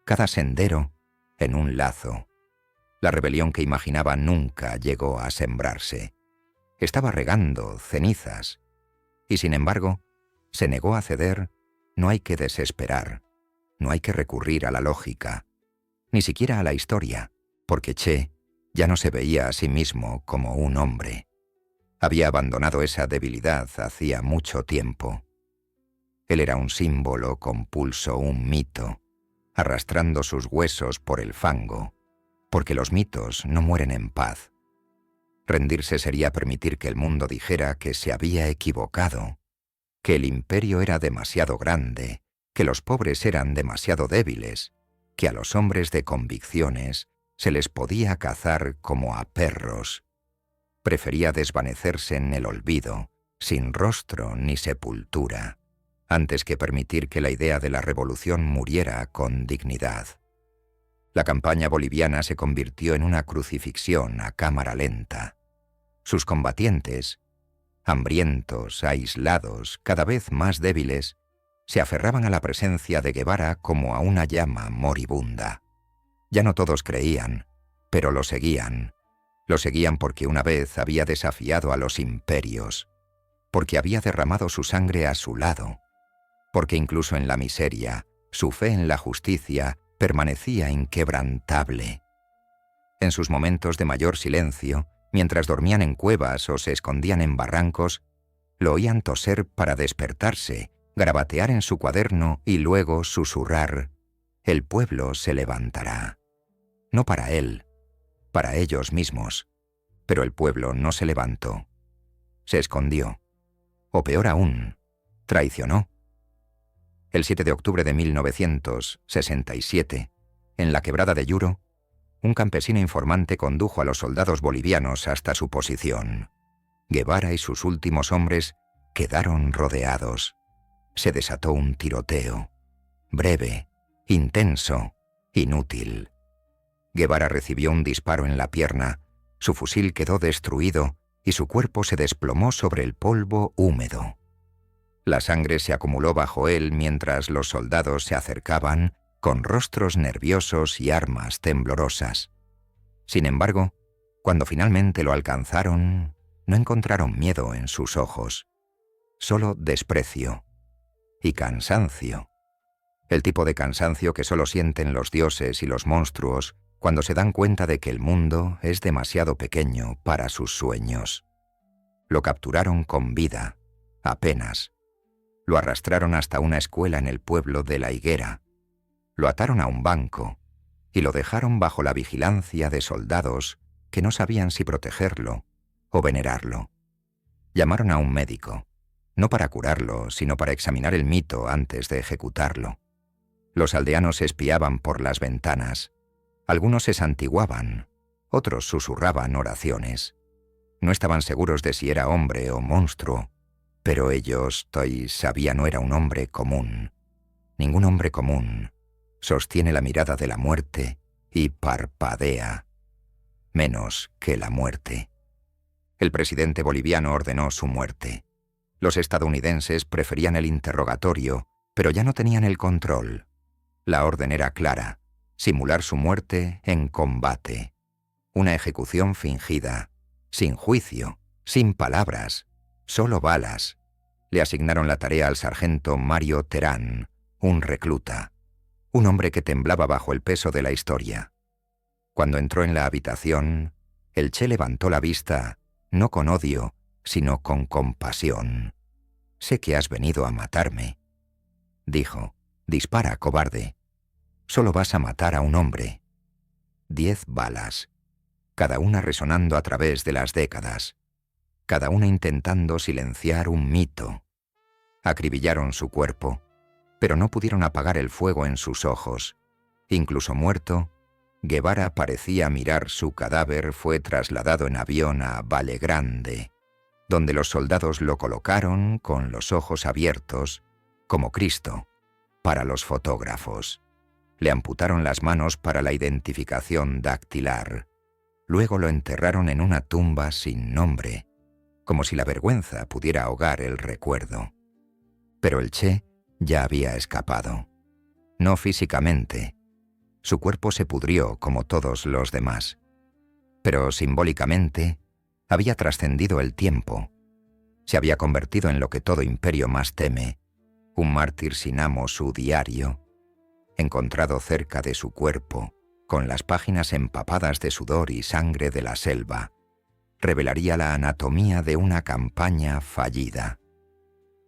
cada sendero en un lazo. La rebelión que imaginaba nunca llegó a sembrarse. Estaba regando cenizas, y sin embargo, se negó a ceder. No hay que desesperar, no hay que recurrir a la lógica, ni siquiera a la historia, porque Che ya no se veía a sí mismo como un hombre. Había abandonado esa debilidad hacía mucho tiempo. Él era un símbolo con pulso, un mito, arrastrando sus huesos por el fango, porque los mitos no mueren en paz. Rendirse sería permitir que el mundo dijera que se había equivocado, que el imperio era demasiado grande, que los pobres eran demasiado débiles, que a los hombres de convicciones se les podía cazar como a perros. Prefería desvanecerse en el olvido, sin rostro ni sepultura, antes que permitir que la idea de la revolución muriera con dignidad. La campaña boliviana se convirtió en una crucifixión a cámara lenta. Sus combatientes, hambrientos, aislados, cada vez más débiles, se aferraban a la presencia de Guevara como a una llama moribunda. Ya no todos creían, pero lo seguían. Lo seguían porque una vez había desafiado a los imperios, porque había derramado su sangre a su lado, porque incluso en la miseria, su fe en la justicia permanecía inquebrantable. En sus momentos de mayor silencio, mientras dormían en cuevas o se escondían en barrancos, lo oían toser para despertarse, garabatear en su cuaderno y luego susurrar: «El pueblo se levantará». No para él, para ellos mismos, Pero el pueblo no se levantó. Se escondió. O peor aún, traicionó. El 7 de octubre de 1967, en la quebrada de Yuro, un campesino informante condujo a los soldados bolivianos hasta su posición. Guevara y sus últimos hombres quedaron rodeados. Se desató un tiroteo. Breve, intenso, inútil. Guevara recibió un disparo en la pierna, su fusil quedó destruido y su cuerpo se desplomó sobre el polvo húmedo. La sangre se acumuló bajo él mientras los soldados se acercaban con rostros nerviosos y armas temblorosas. Sin embargo, cuando finalmente lo alcanzaron, no encontraron miedo en sus ojos, solo desprecio y cansancio. El tipo de cansancio que solo sienten los dioses y los monstruos cuando se dan cuenta de que el mundo es demasiado pequeño para sus sueños. Lo capturaron con vida, apenas. Lo arrastraron hasta una escuela en el pueblo de La Higuera. Lo ataron a un banco y lo dejaron bajo la vigilancia de soldados que no sabían si protegerlo o venerarlo. Llamaron a un médico, no para curarlo, sino para examinar el mito antes de ejecutarlo. Los aldeanos espiaban por las ventanas. Algunos se santiguaban, otros susurraban oraciones. No estaban seguros de si era hombre o monstruo, pero ellos, sabía, no era un hombre común. Ningún hombre común sostiene la mirada de la muerte y parpadea, menos que la muerte. El presidente boliviano ordenó su muerte. Los estadounidenses preferían el interrogatorio, pero ya no tenían el control. La orden era clara: simular su muerte en combate. Una ejecución fingida, sin juicio, sin palabras, solo balas. Le asignaron la tarea al sargento Mario Terán, un recluta, un hombre que temblaba bajo el peso de la historia. Cuando entró en la habitación, el Che levantó la vista, no con odio, sino con compasión. «Sé que has venido a matarme», dijo. «Dispara, cobarde. Solo vas a matar a un hombre». 10 balas, cada una resonando a través de las décadas, cada una intentando silenciar un mito. Acribillaron su cuerpo, pero no pudieron apagar el fuego en sus ojos. Incluso muerto, Guevara parecía mirar su cadáver. Fue trasladado en avión a Valle Grande, donde los soldados lo colocaron con los ojos abiertos, como Cristo, para los fotógrafos. Le amputaron las manos para la identificación dactilar. Luego lo enterraron en una tumba sin nombre, como si la vergüenza pudiera ahogar el recuerdo. Pero el Che ya había escapado. No físicamente. Su cuerpo se pudrió como todos los demás. Pero simbólicamente había trascendido el tiempo. Se había convertido en lo que todo imperio más teme, un mártir sin amo, su diario, encontrado cerca de su cuerpo, con las páginas empapadas de sudor y sangre de la selva, revelaría la anatomía de una campaña fallida.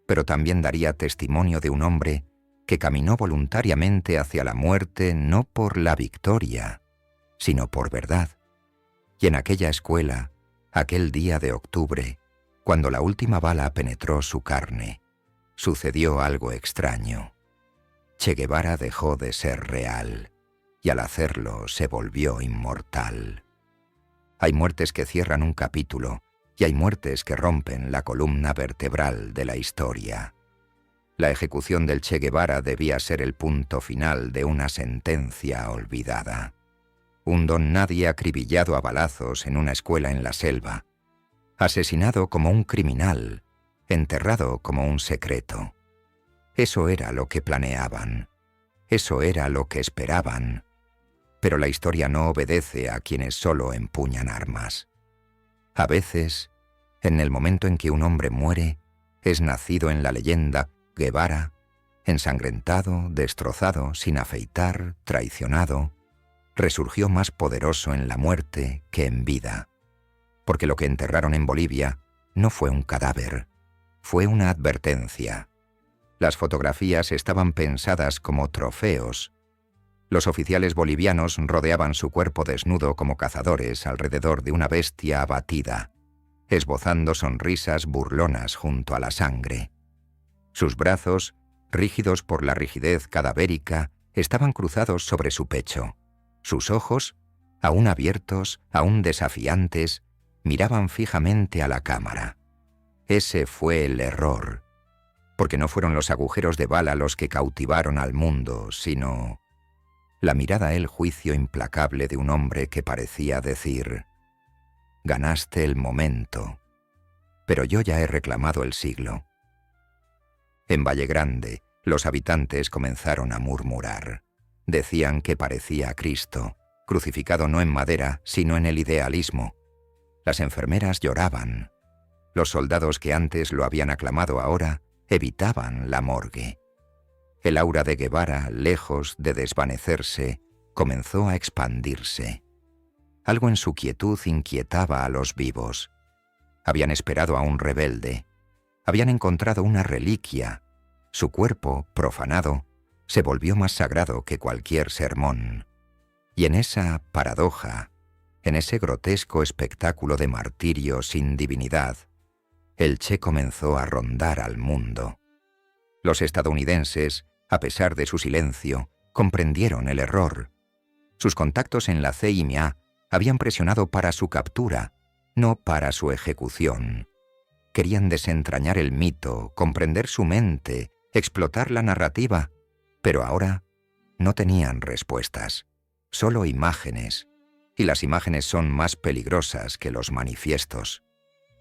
Pero también daría testimonio de un hombre que caminó voluntariamente hacia la muerte no por la victoria, sino por verdad. Y en aquella escuela, aquel día de octubre, cuando la última bala penetró su carne, sucedió algo extraño. Che Guevara dejó de ser real, y al hacerlo se volvió inmortal. Hay muertes que cierran un capítulo, y hay muertes que rompen la columna vertebral de la historia. La ejecución del Che Guevara debía ser el punto final de una sentencia olvidada. Un don nadie acribillado a balazos en una escuela en la selva, asesinado como un criminal, enterrado como un secreto. Eso era lo que planeaban, eso era lo que esperaban. Pero la historia no obedece a quienes solo empuñan armas. A veces, en el momento en que un hombre muere, es nacido en la leyenda Guevara, ensangrentado, destrozado, sin afeitar, traicionado, resurgió más poderoso en la muerte que en vida. Porque lo que enterraron en Bolivia no fue un cadáver, fue una advertencia. Las fotografías estaban pensadas como trofeos. Los oficiales bolivianos rodeaban su cuerpo desnudo como cazadores alrededor de una bestia abatida, esbozando sonrisas burlonas junto a la sangre. Sus brazos, rígidos por la rigidez cadavérica, estaban cruzados sobre su pecho. Sus ojos, aún abiertos, aún desafiantes, miraban fijamente a la cámara. Ese fue el error, porque no fueron los agujeros de bala los que cautivaron al mundo, sino la mirada, el juicio implacable de un hombre que parecía decir: «Ganaste el momento, pero yo ya he reclamado el siglo». En Valle Grande, los habitantes comenzaron a murmurar. Decían que parecía a Cristo, crucificado no en madera, sino en el idealismo. Las enfermeras lloraban. Los soldados que antes lo habían aclamado ahora evitaban la morgue. El aura de Guevara, lejos de desvanecerse, comenzó a expandirse. Algo en su quietud inquietaba a los vivos. Habían esperado a un rebelde. Habían encontrado una reliquia. Su cuerpo, profanado, se volvió más sagrado que cualquier sermón. Y en esa paradoja, en ese grotesco espectáculo de martirio sin divinidad, el Che comenzó a rondar al mundo. Los estadounidenses, a pesar de su silencio, comprendieron el error. Sus contactos en la CIA habían presionado para su captura, no para su ejecución. Querían desentrañar el mito, comprender su mente, explotar la narrativa, pero ahora no tenían respuestas, solo imágenes, y las imágenes son más peligrosas que los manifiestos.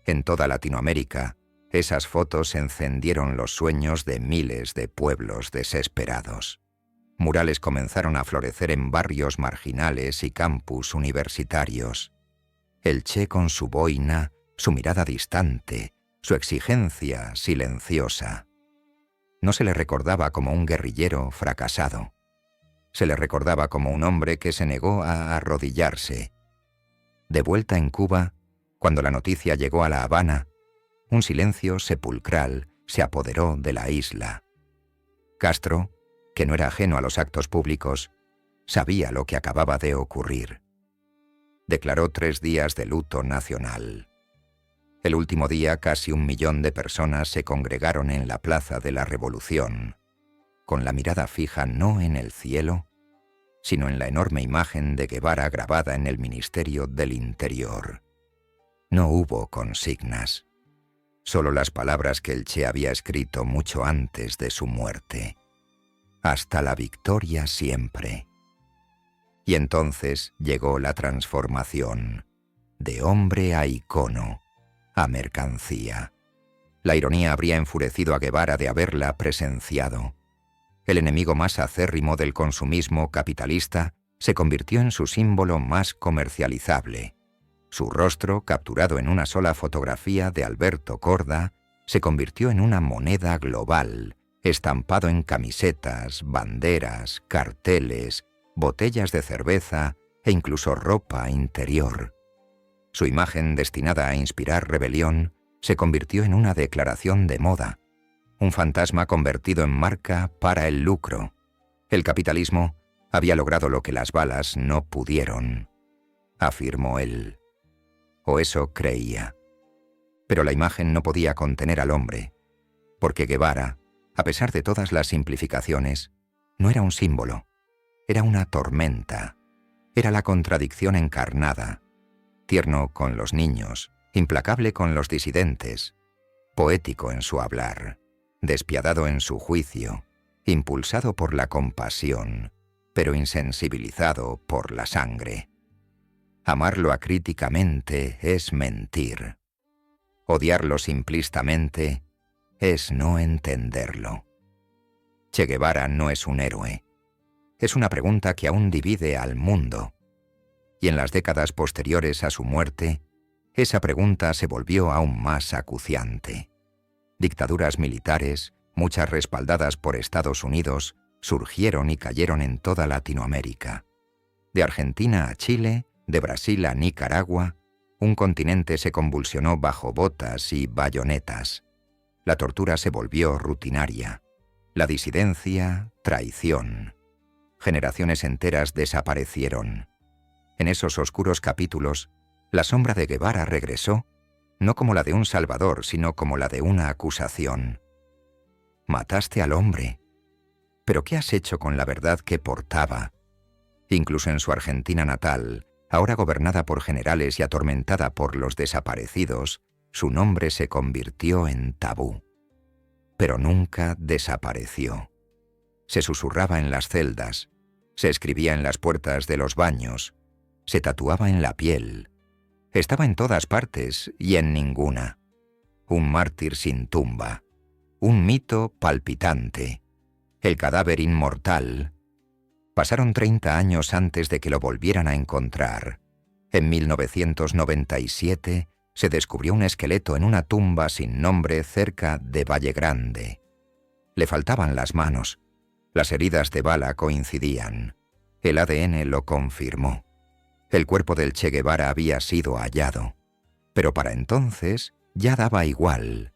En toda Latinoamérica, esas fotos encendieron los sueños de miles de pueblos desesperados. Murales comenzaron a florecer en barrios marginales y campus universitarios. El Che con su boina, su mirada distante, su exigencia silenciosa. No se le recordaba como un guerrillero fracasado. Se le recordaba como un hombre que se negó a arrodillarse. De vuelta en Cuba, cuando la noticia llegó a La Habana, un silencio sepulcral se apoderó de la isla. Castro, que no era ajeno a los actos públicos, sabía lo que acababa de ocurrir. Declaró 3 días de luto nacional. El último día, casi 1 millón de personas se congregaron en la Plaza de la Revolución, con la mirada fija no en el cielo, sino en la enorme imagen de Guevara grabada en el Ministerio del Interior. No hubo consignas, solo las palabras que el Che había escrito mucho antes de su muerte. Hasta la victoria siempre. Y entonces llegó la transformación, de hombre a icono, a mercancía. La ironía habría enfurecido a Guevara de haberla presenciado. El enemigo más acérrimo del consumismo capitalista se convirtió en su símbolo más comercializable. Su rostro, capturado en una sola fotografía de Alberto Korda, se convirtió en una moneda global, estampado en camisetas, banderas, carteles, botellas de cerveza e incluso ropa interior. Su imagen, destinada a inspirar rebelión, se convirtió en una declaración de moda, un fantasma convertido en marca para el lucro. El capitalismo había logrado lo que las balas no pudieron, afirmó él. O eso creía. Pero la imagen no podía contener al hombre, porque Guevara, a pesar de todas las simplificaciones, no era un símbolo, era una tormenta, era la contradicción encarnada, tierno con los niños, implacable con los disidentes, poético en su hablar, despiadado en su juicio, impulsado por la compasión, pero insensibilizado por la sangre. Amarlo acríticamente es mentir. Odiarlo simplistamente es no entenderlo. Che Guevara no es un héroe. Es una pregunta que aún divide al mundo. Y en las décadas posteriores a su muerte, esa pregunta se volvió aún más acuciante. Dictaduras militares, muchas respaldadas por Estados Unidos, surgieron y cayeron en toda Latinoamérica. De Argentina a Chile, de Brasil a Nicaragua, un continente se convulsionó bajo botas y bayonetas. La tortura se volvió rutinaria. La disidencia, traición. Generaciones enteras desaparecieron. En esos oscuros capítulos, la sombra de Guevara regresó, no como la de un salvador, sino como la de una acusación. Mataste al hombre. ¿Pero qué has hecho con la verdad que portaba? Incluso en su Argentina natal, ahora gobernada por generales y atormentada por los desaparecidos, su nombre se convirtió en tabú. Pero nunca desapareció. Se susurraba en las celdas, se escribía en las puertas de los baños, se tatuaba en la piel. Estaba en todas partes y en ninguna. Un mártir sin tumba, un mito palpitante, el cadáver inmortal. Pasaron 30 años antes de que lo volvieran a encontrar. En 1997 se descubrió un esqueleto en una tumba sin nombre cerca de Valle Grande. Le faltaban las manos. Las heridas de bala coincidían. El ADN lo confirmó. El cuerpo del Che Guevara había sido hallado. Pero para entonces ya daba igual,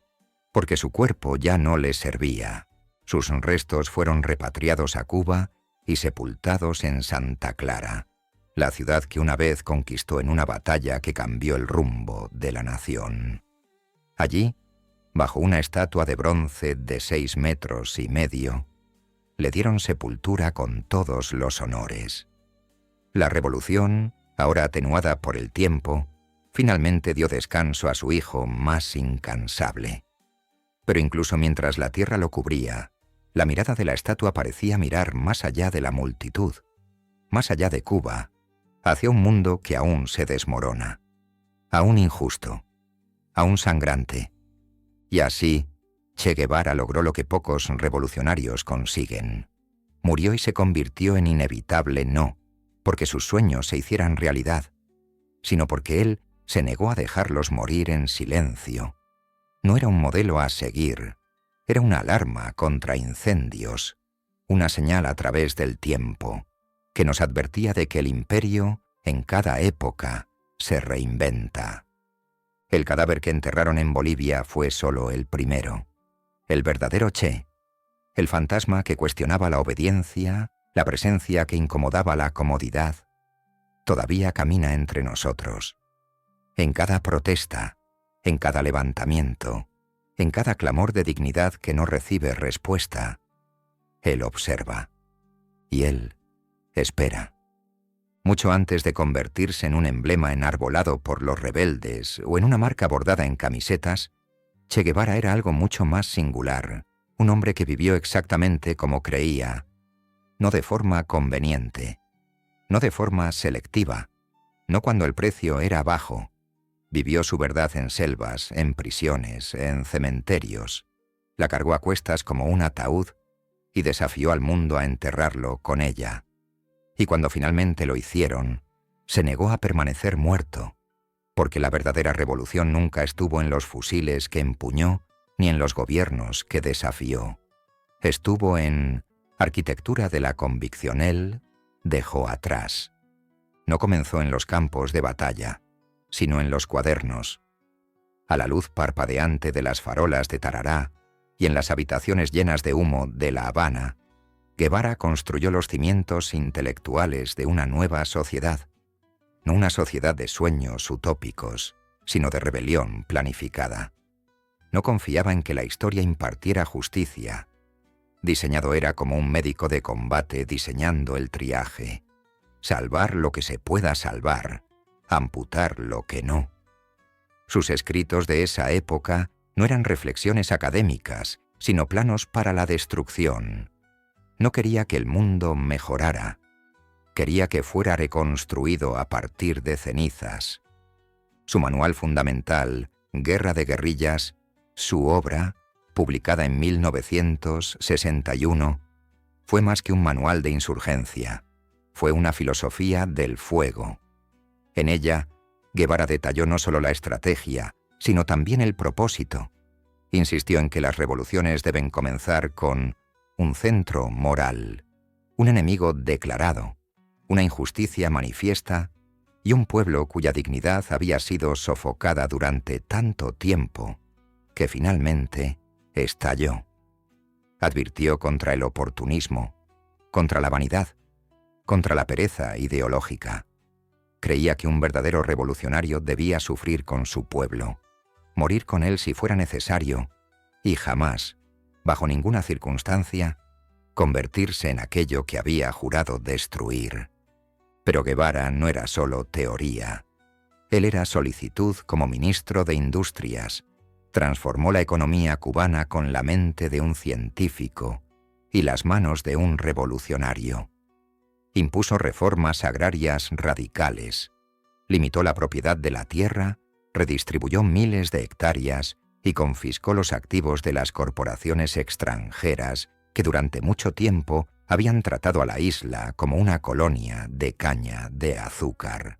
porque su cuerpo ya no le servía. Sus restos fueron repatriados a Cuba y sepultados en Santa Clara, la ciudad que una vez conquistó en una batalla que cambió el rumbo de la nación. Allí, bajo una estatua de bronce de 6,5 metros, le dieron sepultura con todos los honores. La revolución, ahora atenuada por el tiempo, finalmente dio descanso a su hijo más incansable. Pero incluso mientras la tierra lo cubría, la mirada de la estatua parecía mirar más allá de la multitud, más allá de Cuba, hacia un mundo que aún se desmorona, aún injusto, aún sangrante. Y así, Che Guevara logró lo que pocos revolucionarios consiguen. Murió y se convirtió en inevitable no porque sus sueños se hicieran realidad, sino porque él se negó a dejarlos morir en silencio. No era un modelo a seguir, era una alarma contra incendios, una señal a través del tiempo, que nos advertía de que el imperio, en cada época, se reinventa. El cadáver que enterraron en Bolivia fue solo el primero. El verdadero Che, el fantasma que cuestionaba la obediencia, la presencia que incomodaba la comodidad, todavía camina entre nosotros. En cada protesta, en cada levantamiento, en cada clamor de dignidad que no recibe respuesta, él observa. Y él espera. Mucho antes de convertirse en un emblema enarbolado por los rebeldes o en una marca bordada en camisetas, Che Guevara era algo mucho más singular, un hombre que vivió exactamente como creía, no de forma conveniente, no de forma selectiva, no cuando el precio era bajo. Vivió su verdad en selvas, en prisiones, en cementerios. La cargó a cuestas como un ataúd y desafió al mundo a enterrarlo con ella. Y cuando finalmente lo hicieron, se negó a permanecer muerto, porque la verdadera revolución nunca estuvo en los fusiles que empuñó ni en los gobiernos que desafió. Estuvo en arquitectura de la convicción. Él dejó atrás. No comenzó en los campos de batalla, sino en los cuadernos. A la luz parpadeante de las farolas de Tarará y en las habitaciones llenas de humo de La Habana, Guevara construyó los cimientos intelectuales de una nueva sociedad. No una sociedad de sueños utópicos, sino de rebelión planificada. No confiaba en que la historia impartiera justicia. Diseñado era como un médico de combate diseñando el triaje. Salvar lo que se pueda salvar, amputar lo que no. Sus escritos de esa época no eran reflexiones académicas, sino planos para la destrucción. No quería que el mundo mejorara. Quería que fuera reconstruido a partir de cenizas. Su manual fundamental, Guerra de Guerrillas, su obra, publicada en 1961, fue más que un manual de insurgencia. Fue una filosofía del fuego. En ella, Guevara detalló no solo la estrategia, sino también el propósito. Insistió en que las revoluciones deben comenzar con un centro moral, un enemigo declarado, una injusticia manifiesta y un pueblo cuya dignidad había sido sofocada durante tanto tiempo que finalmente estalló. Advirtió contra el oportunismo, contra la vanidad, contra la pereza ideológica. Creía que un verdadero revolucionario debía sufrir con su pueblo, morir con él si fuera necesario, y jamás, bajo ninguna circunstancia, convertirse en aquello que había jurado destruir. Pero Guevara no era solo teoría. Él era solicitud como ministro de Industrias. Transformó la economía cubana con la mente de un científico y las manos de un revolucionario. Impuso reformas agrarias radicales. Limitó la propiedad de la tierra, redistribuyó miles de hectáreas y confiscó los activos de las corporaciones extranjeras que durante mucho tiempo habían tratado a la isla como una colonia de caña de azúcar.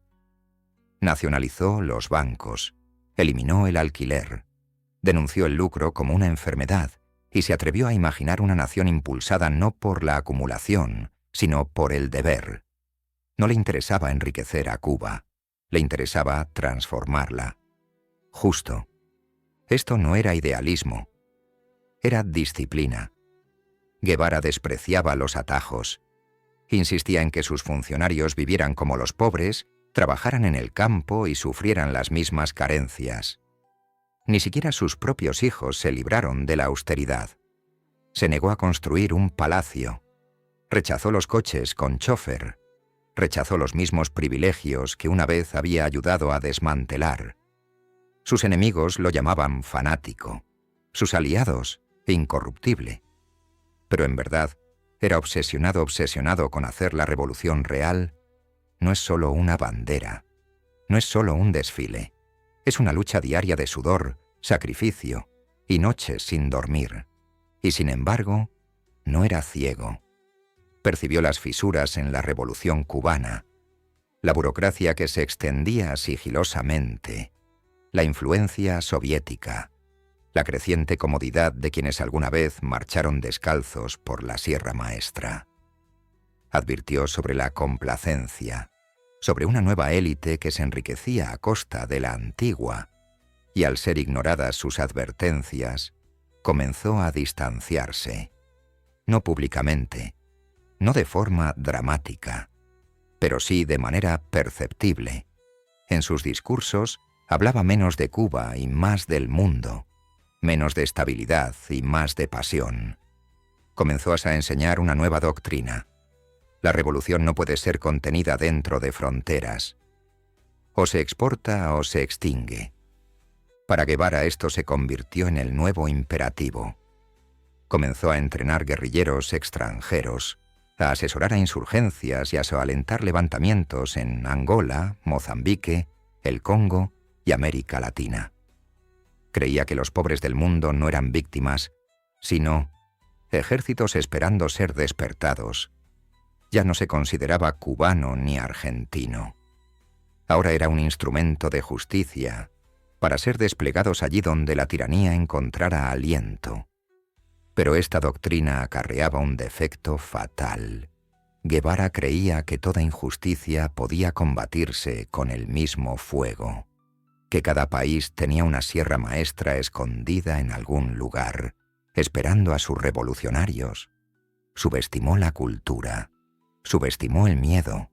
Nacionalizó los bancos, eliminó el alquiler, denunció el lucro como una enfermedad y se atrevió a imaginar una nación impulsada no por la acumulación, sino por el deber. No le interesaba enriquecer a Cuba, le interesaba transformarla. Justo. Esto no era idealismo, era disciplina. Guevara despreciaba los atajos. Insistía en que sus funcionarios vivieran como los pobres, trabajaran en el campo y sufrieran las mismas carencias. Ni siquiera sus propios hijos se libraron de la austeridad. Se negó a construir un palacio. Rechazó los coches con chófer. Rechazó los mismos privilegios que una vez había ayudado a desmantelar. Sus enemigos lo llamaban fanático, sus aliados incorruptible. Pero en verdad, era obsesionado con hacer la revolución real. No es solo una bandera, no es solo un desfile, es una lucha diaria de sudor, sacrificio y noches sin dormir. Y sin embargo, no era ciego. Percibió las fisuras en la revolución cubana, la burocracia que se extendía sigilosamente, la influencia soviética, la creciente comodidad de quienes alguna vez marcharon descalzos por la Sierra Maestra. Advirtió sobre la complacencia, sobre una nueva élite que se enriquecía a costa de la antigua, y al ser ignoradas sus advertencias, comenzó a distanciarse, no públicamente, no de forma dramática, pero sí de manera perceptible. En sus discursos hablaba menos de Cuba y más del mundo, menos de estabilidad y más de pasión. Comenzó a enseñar una nueva doctrina. La revolución no puede ser contenida dentro de fronteras. O se exporta o se extingue. Para Guevara esto se convirtió en el nuevo imperativo. Comenzó a entrenar guerrilleros extranjeros, a asesorar a insurgencias y a alentar levantamientos en Angola, Mozambique, el Congo y América Latina. Creía que los pobres del mundo no eran víctimas, sino ejércitos esperando ser despertados. Ya no se consideraba cubano ni argentino. Ahora era un instrumento de justicia, para ser desplegados allí donde la tiranía encontrara aliento. Pero esta doctrina acarreaba un defecto fatal. Guevara creía que toda injusticia podía combatirse con el mismo fuego, que cada país tenía una sierra maestra escondida en algún lugar, esperando a sus revolucionarios. Subestimó la cultura, subestimó el miedo,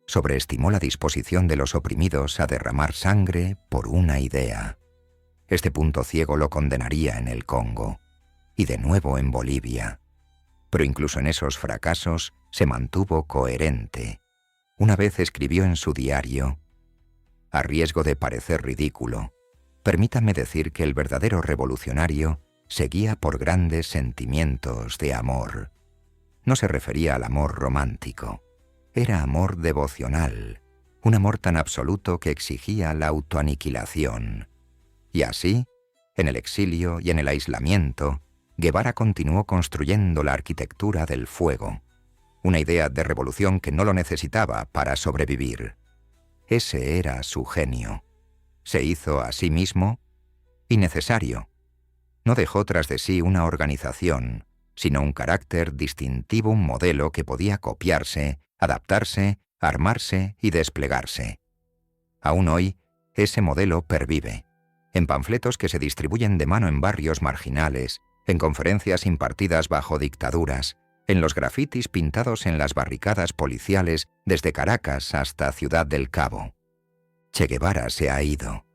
sobreestimó la disposición de los oprimidos a derramar sangre por una idea. Este punto ciego lo condenaría en el Congo, y de nuevo en Bolivia. Pero incluso en esos fracasos se mantuvo coherente. Una vez escribió en su diario: «A riesgo de parecer ridículo, permítame decir que el verdadero revolucionario se guía por grandes sentimientos de amor». No se refería al amor romántico. Era amor devocional, un amor tan absoluto que exigía la autoaniquilación. Y así, en el exilio y en el aislamiento, Guevara continuó construyendo la arquitectura del fuego, una idea de revolución que no lo necesitaba para sobrevivir. Ese era su genio. Se hizo a sí mismo innecesario. No dejó tras de sí una organización, sino un carácter distintivo, un modelo que podía copiarse, adaptarse, armarse y desplegarse. Aún hoy, ese modelo pervive, en panfletos que se distribuyen de mano en barrios marginales, en conferencias impartidas bajo dictaduras, en los grafitis pintados en las barricadas policiales desde Caracas hasta Ciudad del Cabo. Che Guevara se ha ido,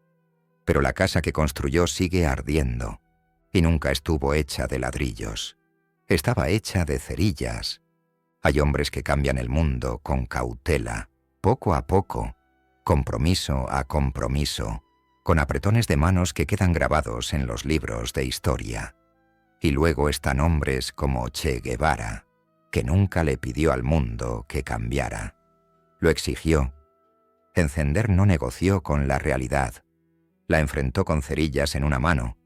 pero la casa que construyó sigue ardiendo, y nunca estuvo hecha de ladrillos. Estaba hecha de cerillas. Hay hombres que cambian el mundo con cautela, poco a poco, compromiso a compromiso, con apretones de manos que quedan grabados en los libros de historia. Y luego están hombres como Che Guevara, que nunca le pidió al mundo que cambiara. Lo exigió. Encender no negoció con la realidad. La enfrentó con cerillas en una mano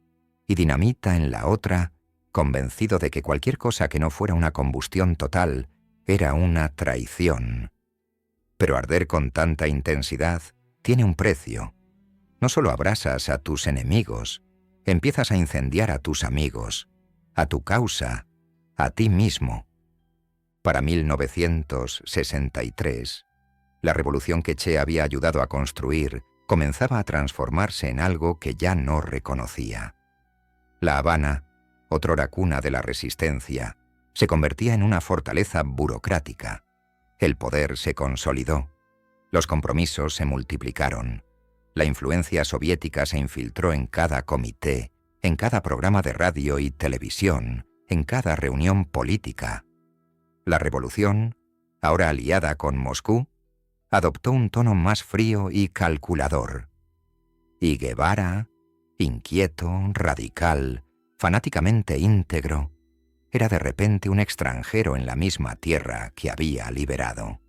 y dinamita en la otra, convencido de que cualquier cosa que no fuera una combustión total era una traición. Pero arder con tanta intensidad tiene un precio. No solo abrasas a tus enemigos, empiezas a incendiar a tus amigos, a tu causa, a ti mismo. Para 1963, la revolución que Che había ayudado a construir comenzaba a transformarse en algo que ya no reconocía. La Habana, otrora cuna de la resistencia, se convertía en una fortaleza burocrática. El poder se consolidó. Los compromisos se multiplicaron. La influencia soviética se infiltró en cada comité, en cada programa de radio y televisión, en cada reunión política. La revolución, ahora aliada con Moscú, adoptó un tono más frío y calculador. Y Guevara, inquieto, radical, fanáticamente íntegro, era de repente un extranjero en la misma tierra que había liberado.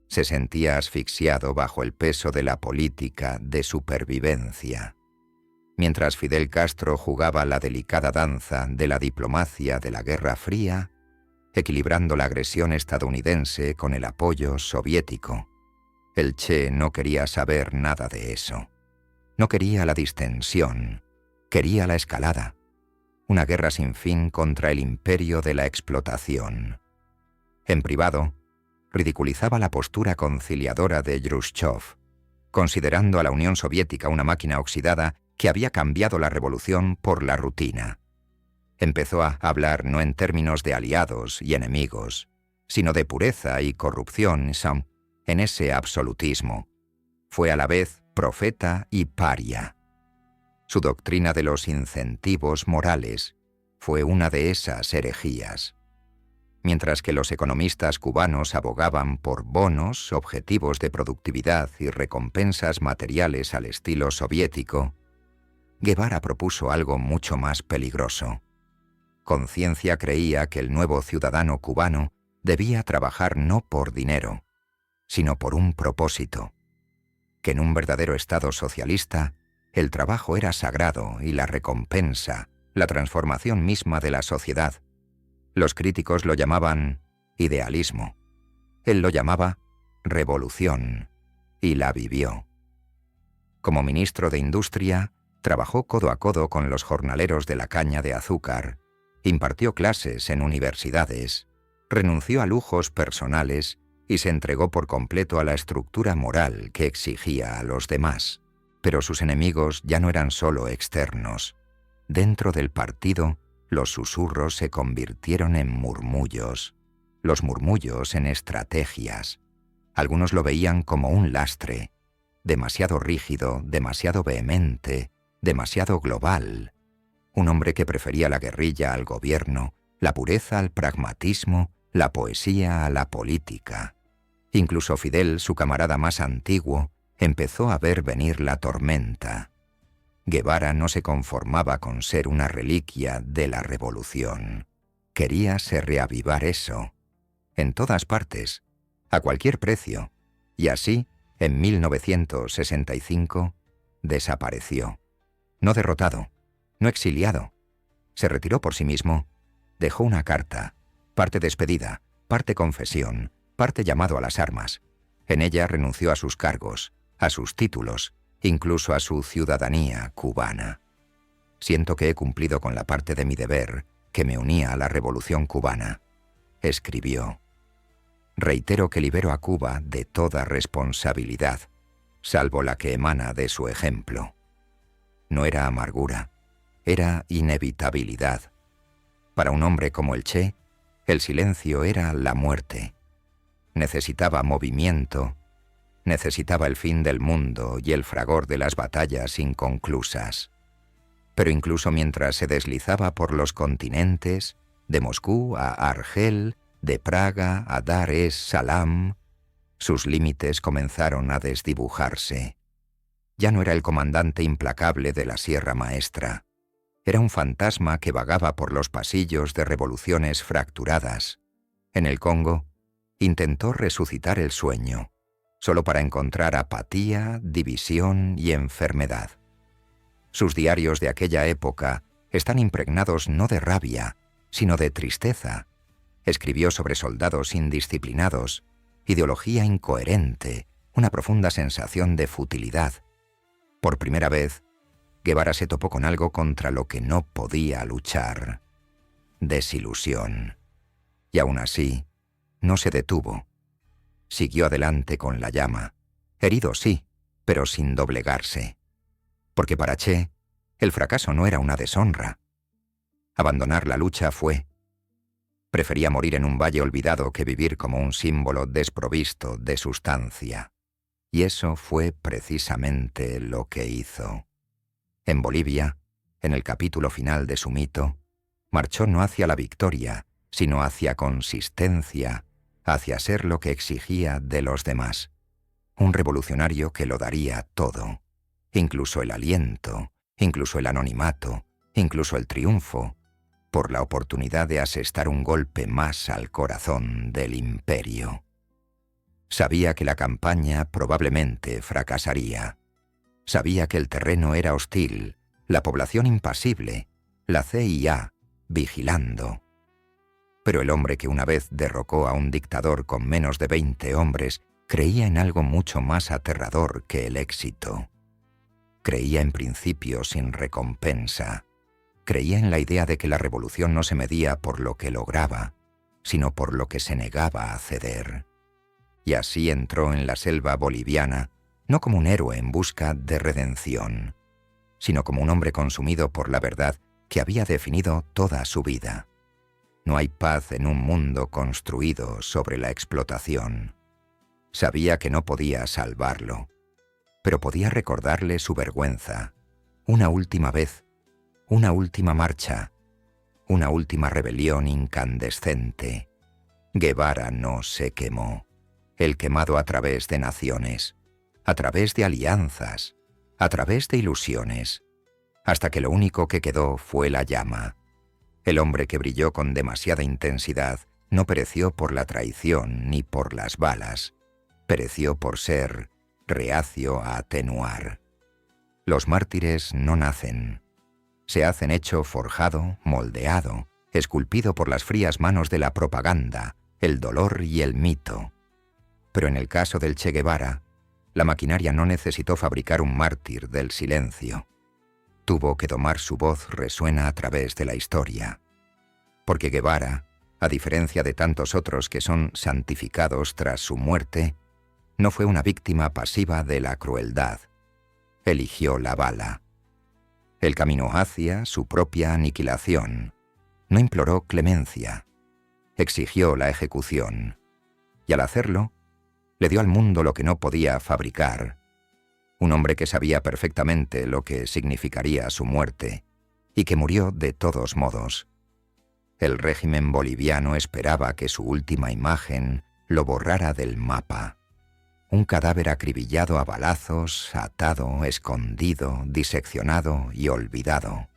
Se sentía asfixiado bajo el peso de la política de supervivencia. Mientras Fidel Castro jugaba la delicada danza de la diplomacia de la Guerra Fría, equilibrando la agresión estadounidense con el apoyo soviético, el Che no quería saber nada de eso. No quería la distensión, quería la escalada, una guerra sin fin contra el imperio de la explotación. En privado, ridiculizaba la postura conciliadora de Khrushchev, considerando a la Unión Soviética una máquina oxidada que había cambiado la revolución por la rutina. Empezó a hablar no en términos de aliados y enemigos, sino de pureza y corrupción en ese absolutismo. Fue a la vez profeta y paria. Su doctrina de los incentivos morales fue una de esas herejías. Mientras que los economistas cubanos abogaban por bonos, objetivos de productividad y recompensas materiales al estilo soviético, Guevara propuso algo mucho más peligroso. Conciencia creía que el nuevo ciudadano cubano debía trabajar no por dinero, sino por un propósito, que en un verdadero Estado socialista el trabajo era sagrado y la recompensa, la transformación misma de la sociedad. Los críticos lo llamaban idealismo. Él lo llamaba revolución, y la vivió. Como ministro de Industria, trabajó codo a codo con los jornaleros de la caña de azúcar, impartió clases en universidades, renunció a lujos personales y se entregó por completo a la estructura moral que exigía a los demás. Pero sus enemigos ya no eran solo externos. Dentro del partido, los susurros se convirtieron en murmullos, los murmullos en estrategias. Algunos lo veían como un lastre, demasiado rígido, demasiado vehemente, demasiado global. Un hombre que prefería la guerrilla al gobierno, la pureza al pragmatismo, la poesía a la política. Incluso Fidel, su camarada más antiguo, empezó a ver venir la tormenta. Guevara no se conformaba con ser una reliquia de la revolución. Quería reavivar eso. En todas partes, a cualquier precio. Y así, en 1965, desapareció. No derrotado, no exiliado. Se retiró por sí mismo. Dejó una carta, parte despedida, parte confesión, parte llamado a las armas. En ella renunció a sus cargos, a sus títulos, incluso a su ciudadanía cubana. Siento que he cumplido con la parte de mi deber que me unía a la revolución cubana, escribió. Reitero que libero a Cuba de toda responsabilidad, salvo la que emana de su ejemplo. No era amargura, era inevitabilidad. Para un hombre como el Che, El silencio era la muerte. Necesitaba movimiento, necesitaba el fin del mundo y el fragor de las batallas inconclusas. Pero incluso mientras se deslizaba por los continentes, de Moscú a Argel, de Praga a Dar es Salaam, sus límites comenzaron a desdibujarse. Ya no era el comandante implacable de la Sierra Maestra. Era un fantasma que vagaba por los pasillos de revoluciones fracturadas. En el Congo, intentó resucitar el sueño, solo para encontrar apatía, división y enfermedad. Sus diarios de aquella época están impregnados no de rabia, sino de tristeza. Escribió sobre soldados indisciplinados, ideología incoherente, una profunda sensación de futilidad. Por primera vez, Guevara se topó con algo contra lo que no podía luchar: desilusión. Y aún así, no se detuvo. Siguió adelante con la llama, herido sí, pero sin doblegarse. Porque para Che, el fracaso no era una deshonra. Abandonar la lucha fue. Prefería morir en un valle olvidado que vivir como un símbolo desprovisto de sustancia. Y eso fue precisamente lo que hizo. En Bolivia, en el capítulo final de su mito, marchó no hacia la victoria, sino hacia consistencia, hacia ser lo que exigía de los demás. Un revolucionario que lo daría todo, incluso el aliento, incluso el anonimato, incluso el triunfo, por la oportunidad de asestar un golpe más al corazón del imperio. Sabía que la campaña probablemente fracasaría. Sabía que el terreno era hostil, la población impasible, la CIA vigilando. Pero el hombre que una vez derrocó a un dictador con menos de 20 hombres creía en algo mucho más aterrador que el éxito. Creía en principios sin recompensa. Creía en la idea de que la revolución no se medía por lo que lograba, sino por lo que se negaba a ceder. Y así entró en la selva boliviana, no como un héroe en busca de redención, sino como un hombre consumido por la verdad que había definido toda su vida. No hay paz en un mundo construido sobre la explotación. Sabía que no podía salvarlo, pero podía recordarle su vergüenza, una última vez, una última marcha, una última rebelión incandescente. Guevara no se quemó. El quemado a través de naciones, a través de alianzas, a través de ilusiones, hasta que lo único que quedó fue la llama. El hombre que brilló con demasiada intensidad no pereció por la traición ni por las balas, pereció por ser reacio a atenuar. Los mártires no nacen, se hacen hecho forjado, moldeado, esculpido por las frías manos de la propaganda, el dolor y el mito. Pero en el caso del Che Guevara, la maquinaria no necesitó fabricar un mártir del silencio. Tuvo que domar su voz resuena a través de la historia. Porque Guevara, a diferencia de tantos otros que son santificados tras su muerte, no fue una víctima pasiva de la crueldad. Eligió la bala. Él caminó hacia su propia aniquilación. No imploró clemencia. Exigió la ejecución. Y al hacerlo, le dio al mundo lo que no podía fabricar. Un hombre que sabía perfectamente lo que significaría su muerte y que murió de todos modos. El régimen boliviano esperaba que su última imagen lo borrara del mapa. Un cadáver acribillado a balazos, atado, escondido, diseccionado y olvidado.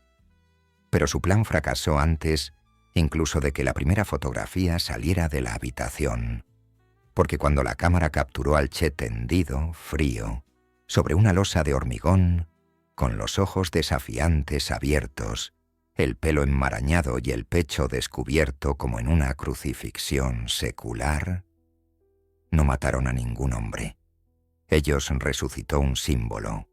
Pero su plan fracasó antes incluso de que la primera fotografía saliera de la habitación. Porque cuando la cámara capturó al Che tendido, frío, sobre una losa de hormigón, con los ojos desafiantes abiertos, el pelo enmarañado y el pecho descubierto como en una crucifixión secular, no mataron a ningún hombre. Ellos resucitó un símbolo.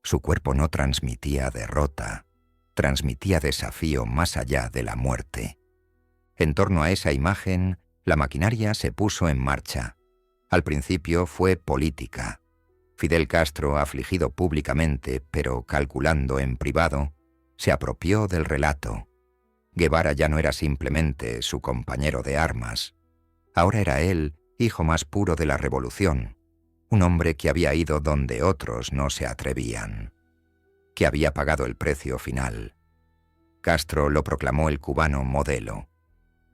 Su cuerpo no transmitía derrota, transmitía desafío más allá de la muerte. En torno a esa imagen, la maquinaria se puso en marcha. Al principio fue política. Fidel Castro, afligido públicamente, pero calculando en privado, se apropió del relato. Guevara ya no era simplemente su compañero de armas. Ahora era él, hijo más puro de la revolución, un hombre que había ido donde otros no se atrevían, que había pagado el precio final. Castro lo proclamó el cubano modelo,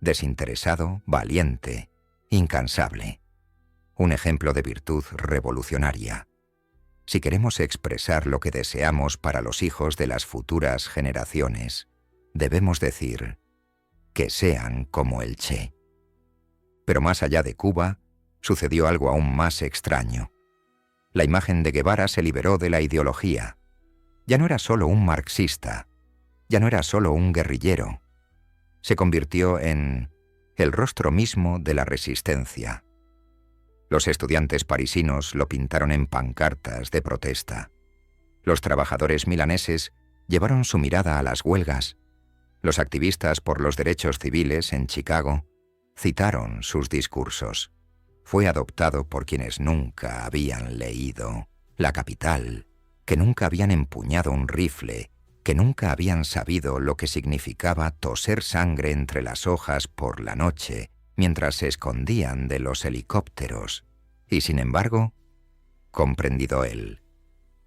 desinteresado, valiente, incansable, un ejemplo de virtud revolucionaria. Si queremos expresar lo que deseamos para los hijos de las futuras generaciones, debemos decir que sean como el Che. Pero más allá de Cuba, sucedió algo aún más extraño. La imagen de Guevara se liberó de la ideología. Ya no era solo un marxista, ya no era solo un guerrillero. Se convirtió en el rostro mismo de la resistencia. Los estudiantes parisinos lo pintaron en pancartas de protesta. Los trabajadores milaneses llevaron su mirada a las huelgas. Los activistas por los derechos civiles en Chicago citaron sus discursos. Fue adoptado por quienes nunca habían leído La Capital, que nunca habían empuñado un rifle, que nunca habían sabido lo que significaba toser sangre entre las hojas por la noche mientras se escondían de los helicópteros. Y sin embargo, comprendido él,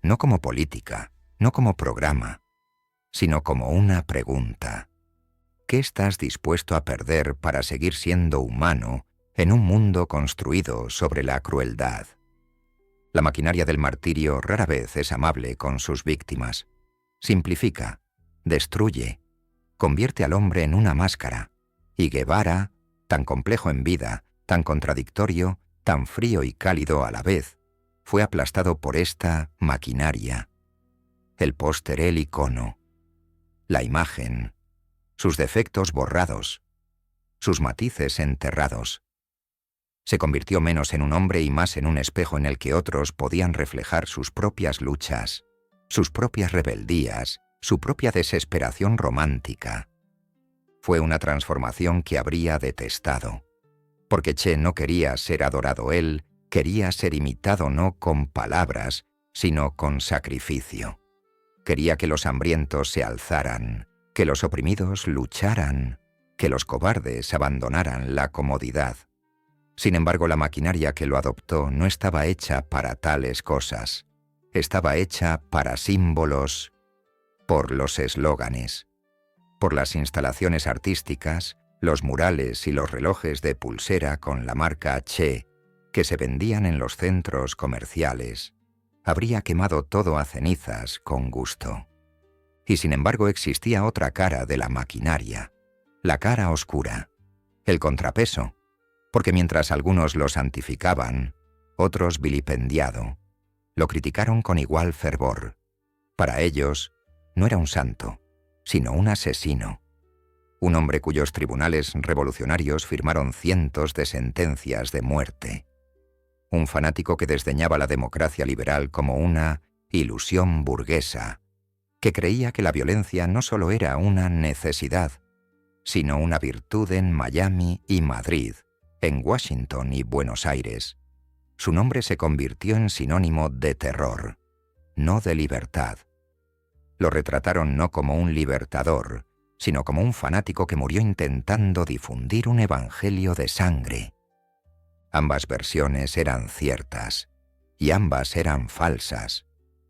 no como política, no como programa, sino como una pregunta. ¿Qué estás dispuesto a perder para seguir siendo humano en un mundo construido sobre la crueldad? La maquinaria del martirio rara vez es amable con sus víctimas. Simplifica, destruye, convierte al hombre en una máscara. Y Guevara, tan complejo en vida, tan contradictorio, tan frío y cálido a la vez, fue aplastado por esta maquinaria. El póster, el icono, la imagen, sus defectos borrados, sus matices enterrados. Se convirtió menos en un hombre y más en un espejo en el que otros podían reflejar sus propias luchas, sus propias rebeldías, su propia desesperación romántica. Fue una transformación que habría detestado, porque Che no quería ser adorado él, quería ser imitado no con palabras, sino con sacrificio. Quería que los hambrientos se alzaran, que los oprimidos lucharan, que los cobardes abandonaran la comodidad. Sin embargo, la maquinaria que lo adoptó no estaba hecha para tales cosas. Estaba hecha para símbolos, por los eslóganes, por las instalaciones artísticas, los murales y los relojes de pulsera con la marca Che, que se vendían en los centros comerciales. Habría quemado todo a cenizas con gusto. Y sin embargo existía otra cara de la maquinaria, la cara oscura, el contrapeso, porque mientras algunos lo santificaban, otros vilipendiado, lo criticaron con igual fervor. Para ellos, no era un santo, sino un asesino. Un hombre cuyos tribunales revolucionarios firmaron cientos de sentencias de muerte. Un fanático que desdeñaba la democracia liberal como una ilusión burguesa, que creía que la violencia no solo era una necesidad, sino una virtud en Miami y Madrid, en Washington y Buenos Aires. Su nombre se convirtió en sinónimo de terror, no de libertad. Lo retrataron no como un libertador, sino como un fanático que murió intentando difundir un evangelio de sangre. Ambas versiones eran ciertas, y ambas eran falsas,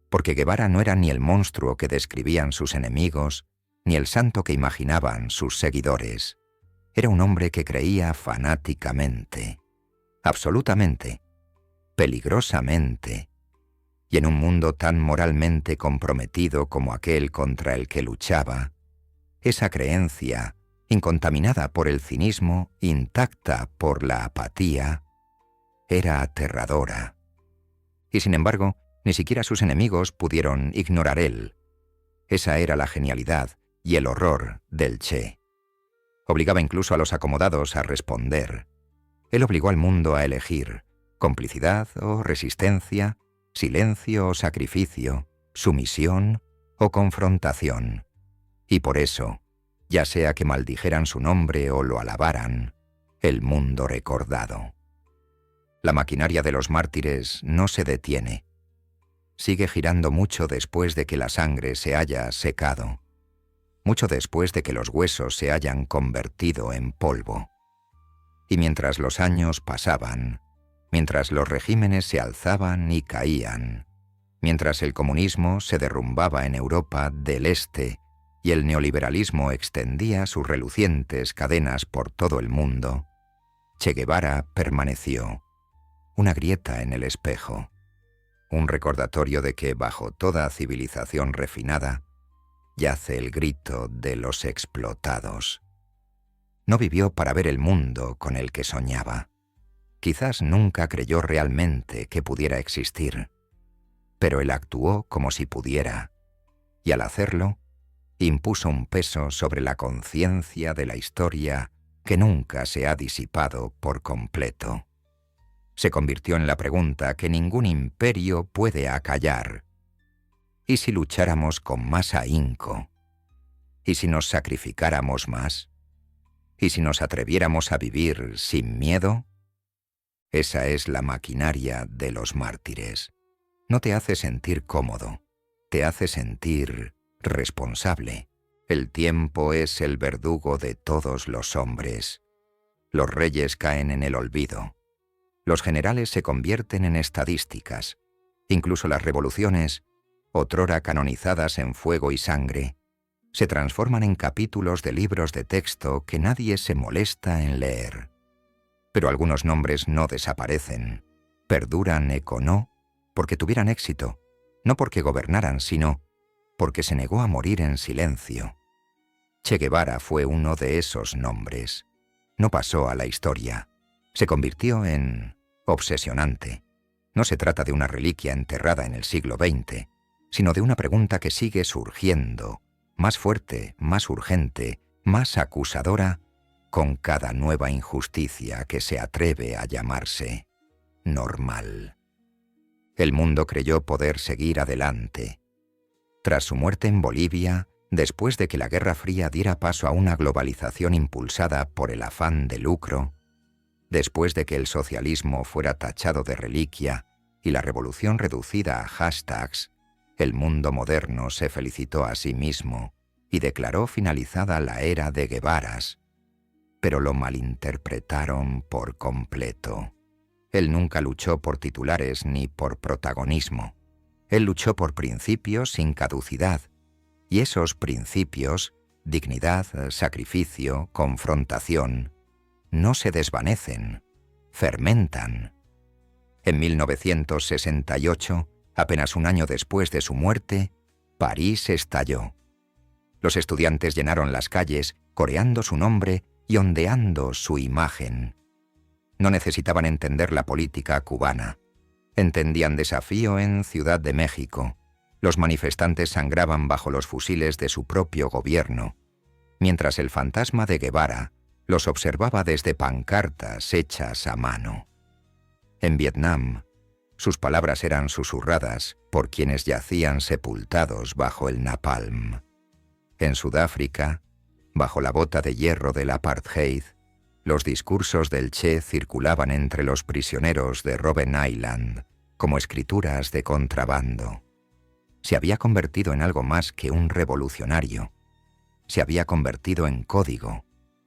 porque Guevara no era ni el monstruo que describían sus enemigos, ni el santo que imaginaban sus seguidores. Era un hombre que creía fanáticamente, absolutamente, peligrosamente, y en un mundo tan moralmente comprometido como aquel contra el que luchaba, esa creencia, incontaminada por el cinismo, intacta por la apatía, era aterradora. Y sin embargo, ni siquiera sus enemigos pudieron ignorar él. Esa era la genialidad y el horror del Che. Obligaba incluso a los acomodados a responder. Él obligó al mundo a elegir complicidad o resistencia, silencio o sacrificio, sumisión o confrontación. Y por eso, ya sea que maldijeran su nombre o lo alabaran, el mundo recordado. La maquinaria de los mártires no se detiene. Sigue girando mucho después de que la sangre se haya secado. mucho después de que los huesos se hayan convertido en polvo. Y mientras los años pasaban, mientras los regímenes se alzaban y caían, mientras el comunismo se derrumbaba en Europa del Este y el neoliberalismo extendía sus relucientes cadenas por todo el mundo, Che Guevara permaneció, una grieta en el espejo, un recordatorio de que bajo toda civilización refinada yace el grito de los explotados. No vivió para ver el mundo con el que soñaba. Quizás nunca creyó realmente que pudiera existir, pero él actuó como si pudiera, y al hacerlo, impuso un peso sobre la conciencia de la historia que nunca se ha disipado por completo. Se convirtió en la pregunta que ningún imperio puede acallar. ¿Y si lucháramos con más ahínco? ¿Y si nos sacrificáramos más? ¿Y si nos atreviéramos a vivir sin miedo? Esa es la maquinaria de los mártires. No te hace sentir cómodo, te hace sentir responsable. El tiempo es el verdugo de todos los hombres. Los reyes caen en el olvido. Los generales se convierten en estadísticas. Incluso las revoluciones, otrora canonizadas en fuego y sangre, se transforman en capítulos de libros de texto que nadie se molesta en leer. Pero algunos nombres no desaparecen, perduran no porque tuvieran éxito, no porque gobernaran, sino porque se negó a morir en silencio. Che Guevara fue uno de esos nombres. No pasó a la historia, se convirtió en obsesionante. No se trata de una reliquia enterrada en el siglo XX, sino de una pregunta que sigue surgiendo, más fuerte, más urgente, más acusadora, con cada nueva injusticia que se atreve a llamarse normal. El mundo creyó poder seguir adelante. Tras su muerte en Bolivia, después de que la Guerra Fría diera paso a una globalización impulsada por el afán de lucro, después de que el socialismo fuera tachado de reliquia y la revolución reducida a hashtags, el mundo moderno se felicitó a sí mismo y declaró finalizada la era de Guevaras, pero lo malinterpretaron por completo. Él nunca luchó por titulares ni por protagonismo. Él luchó por principios sin caducidad, y esos principios, dignidad, sacrificio, confrontación, no se desvanecen, fermentan. En 1968, apenas un año después de su muerte, París estalló. Los estudiantes llenaron las calles, coreando su nombre y ondeando su imagen. No necesitaban entender la política cubana. Entendían desafío en Ciudad de México. Los manifestantes sangraban bajo los fusiles de su propio gobierno, mientras el fantasma de Guevara los observaba desde pancartas hechas a mano. En Vietnam, sus palabras eran susurradas por quienes yacían sepultados bajo el napalm. En Sudáfrica, bajo la bota de hierro del apartheid, los discursos del Che circulaban entre los prisioneros de Robben Island como escrituras de contrabando. Se había convertido en algo más que un revolucionario. Se había convertido en código,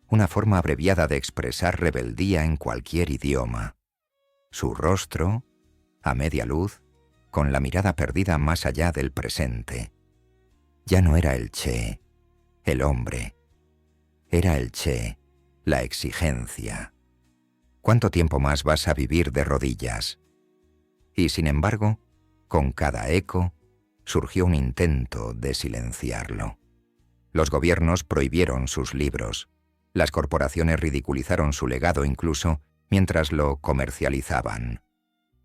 una forma abreviada de expresar rebeldía en cualquier idioma. Su rostro, a media luz, con la mirada perdida más allá del presente. Ya no era el Che, el hombre. Era el Che, la exigencia. ¿Cuánto tiempo más vas a vivir de rodillas? Y sin embargo, con cada eco, surgió un intento de silenciarlo. Los gobiernos prohibieron sus libros. Las corporaciones ridiculizaron su legado incluso mientras lo comercializaban.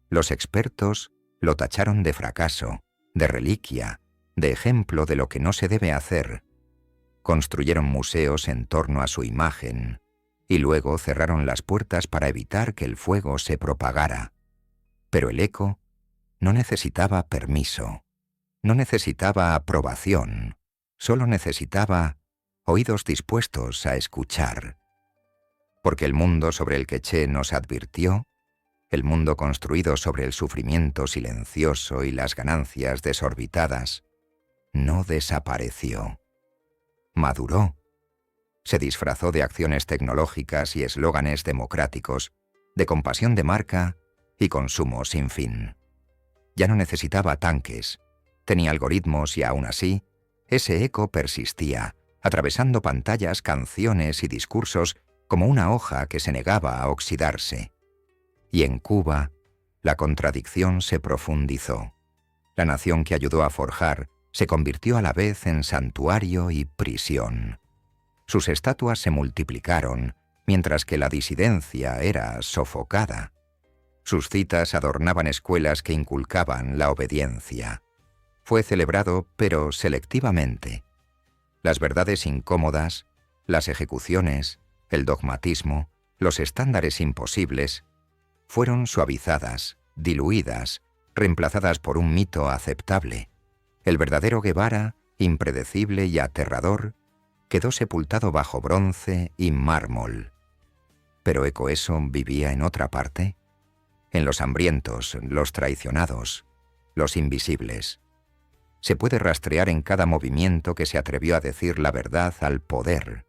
Los expertos lo tacharon de fracaso, de reliquia, de ejemplo de lo que no se debe hacer. Construyeron museos en torno a su imagen y luego cerraron las puertas para evitar que el fuego se propagara. Pero el eco no necesitaba permiso, no necesitaba aprobación, solo necesitaba oídos dispuestos a escuchar. Porque el mundo sobre el que Che nos advirtió, el mundo construido sobre el sufrimiento silencioso y las ganancias desorbitadas, no desapareció. maduró. Se disfrazó de acciones tecnológicas y eslóganes democráticos, de compasión de marca y consumo sin fin. Ya no necesitaba tanques, tenía algoritmos y aún así, ese eco persistía, atravesando pantallas, canciones y discursos como una hoja que se negaba a oxidarse. Y en Cuba, la contradicción se profundizó. La nación que ayudó a forjar se convirtió a la vez en santuario y prisión. Sus estatuas se multiplicaron, mientras que la disidencia era sofocada. Sus citas adornaban escuelas que inculcaban la obediencia. Fue celebrado, pero selectivamente. Las verdades incómodas, las ejecuciones, el dogmatismo, los estándares imposibles, fueron suavizadas, diluidas, reemplazadas por un mito aceptable. El verdadero Guevara, impredecible y aterrador, quedó sepultado bajo bronce y mármol. ¿Pero Ecoeso vivía en otra parte? En los hambrientos, los traicionados, los invisibles. Se puede rastrear en cada movimiento que se atrevió a decir la verdad al poder,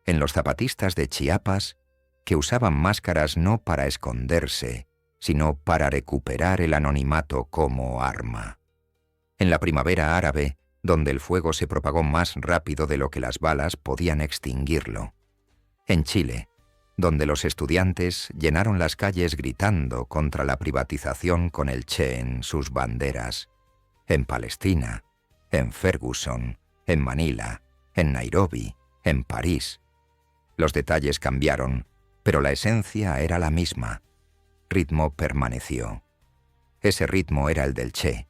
en los zapatistas de Chiapas, que usaban máscaras no para esconderse, sino para recuperar el anonimato como arma. En la primavera árabe, donde el fuego se propagó más rápido de lo que las balas podían extinguirlo. En Chile, donde los estudiantes llenaron las calles gritando contra la privatización con el Che en sus banderas. En Palestina, en Ferguson, en Manila, en Nairobi, en París. Los detalles cambiaron, pero la esencia era la misma. Ritmo permaneció. Ese ritmo era el del Che.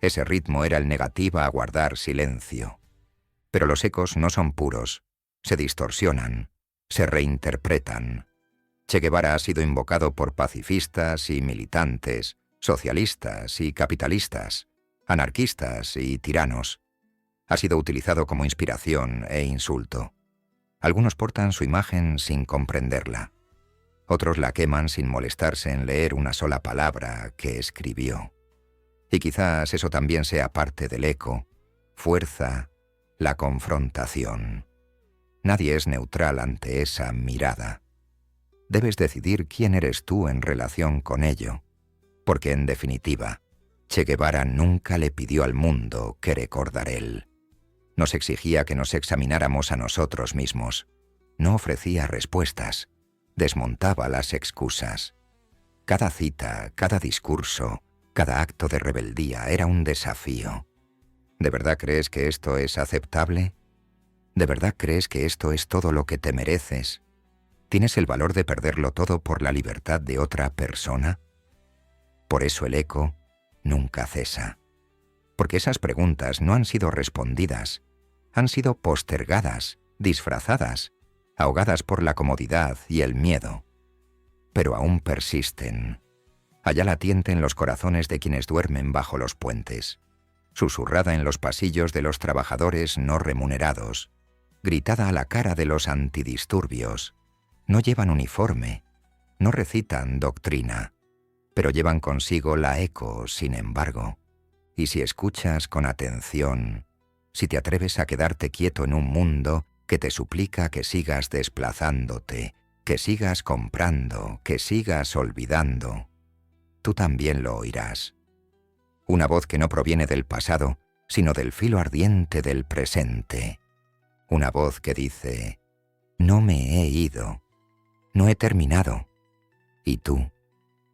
Ese ritmo era el negativo a guardar silencio. Pero los ecos no son puros, se distorsionan, se reinterpretan. Che Guevara ha sido invocado por pacifistas y militantes, socialistas y capitalistas, anarquistas y tiranos. Ha sido utilizado como inspiración e insulto. Algunos portan su imagen sin comprenderla. Otros la queman sin molestarse en leer una sola palabra que escribió. Y quizás eso también sea parte del eco, fuerza, la confrontación. Nadie es neutral ante esa mirada. Debes decidir quién eres tú en relación con ello, porque en definitiva, Che Guevara nunca le pidió al mundo que recordar él. Nos exigía que nos examináramos a nosotros mismos. No ofrecía respuestas, desmontaba las excusas. Cada cita, cada discurso, cada acto de rebeldía era un desafío. ¿De verdad crees que esto es aceptable? ¿De verdad crees que esto es todo lo que te mereces? ¿Tienes el valor de perderlo todo por la libertad de otra persona? Por eso el eco nunca cesa. Porque esas preguntas no han sido respondidas, han sido postergadas, disfrazadas, ahogadas por la comodidad y el miedo. Pero aún persisten. Allá latiente en los corazones de quienes duermen bajo los puentes, susurrada en los pasillos de los trabajadores no remunerados, gritada a la cara de los antidisturbios. No llevan uniforme, no recitan doctrina, pero llevan consigo la eco, sin embargo. Y si escuchas con atención, si te atreves a quedarte quieto en un mundo que te suplica que sigas desplazándote, que sigas comprando, que sigas olvidando, tú también lo oirás. Una voz que no proviene del pasado, sino del filo ardiente del presente. Una voz que dice: no me he ido, no he terminado, y tú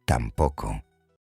tampoco.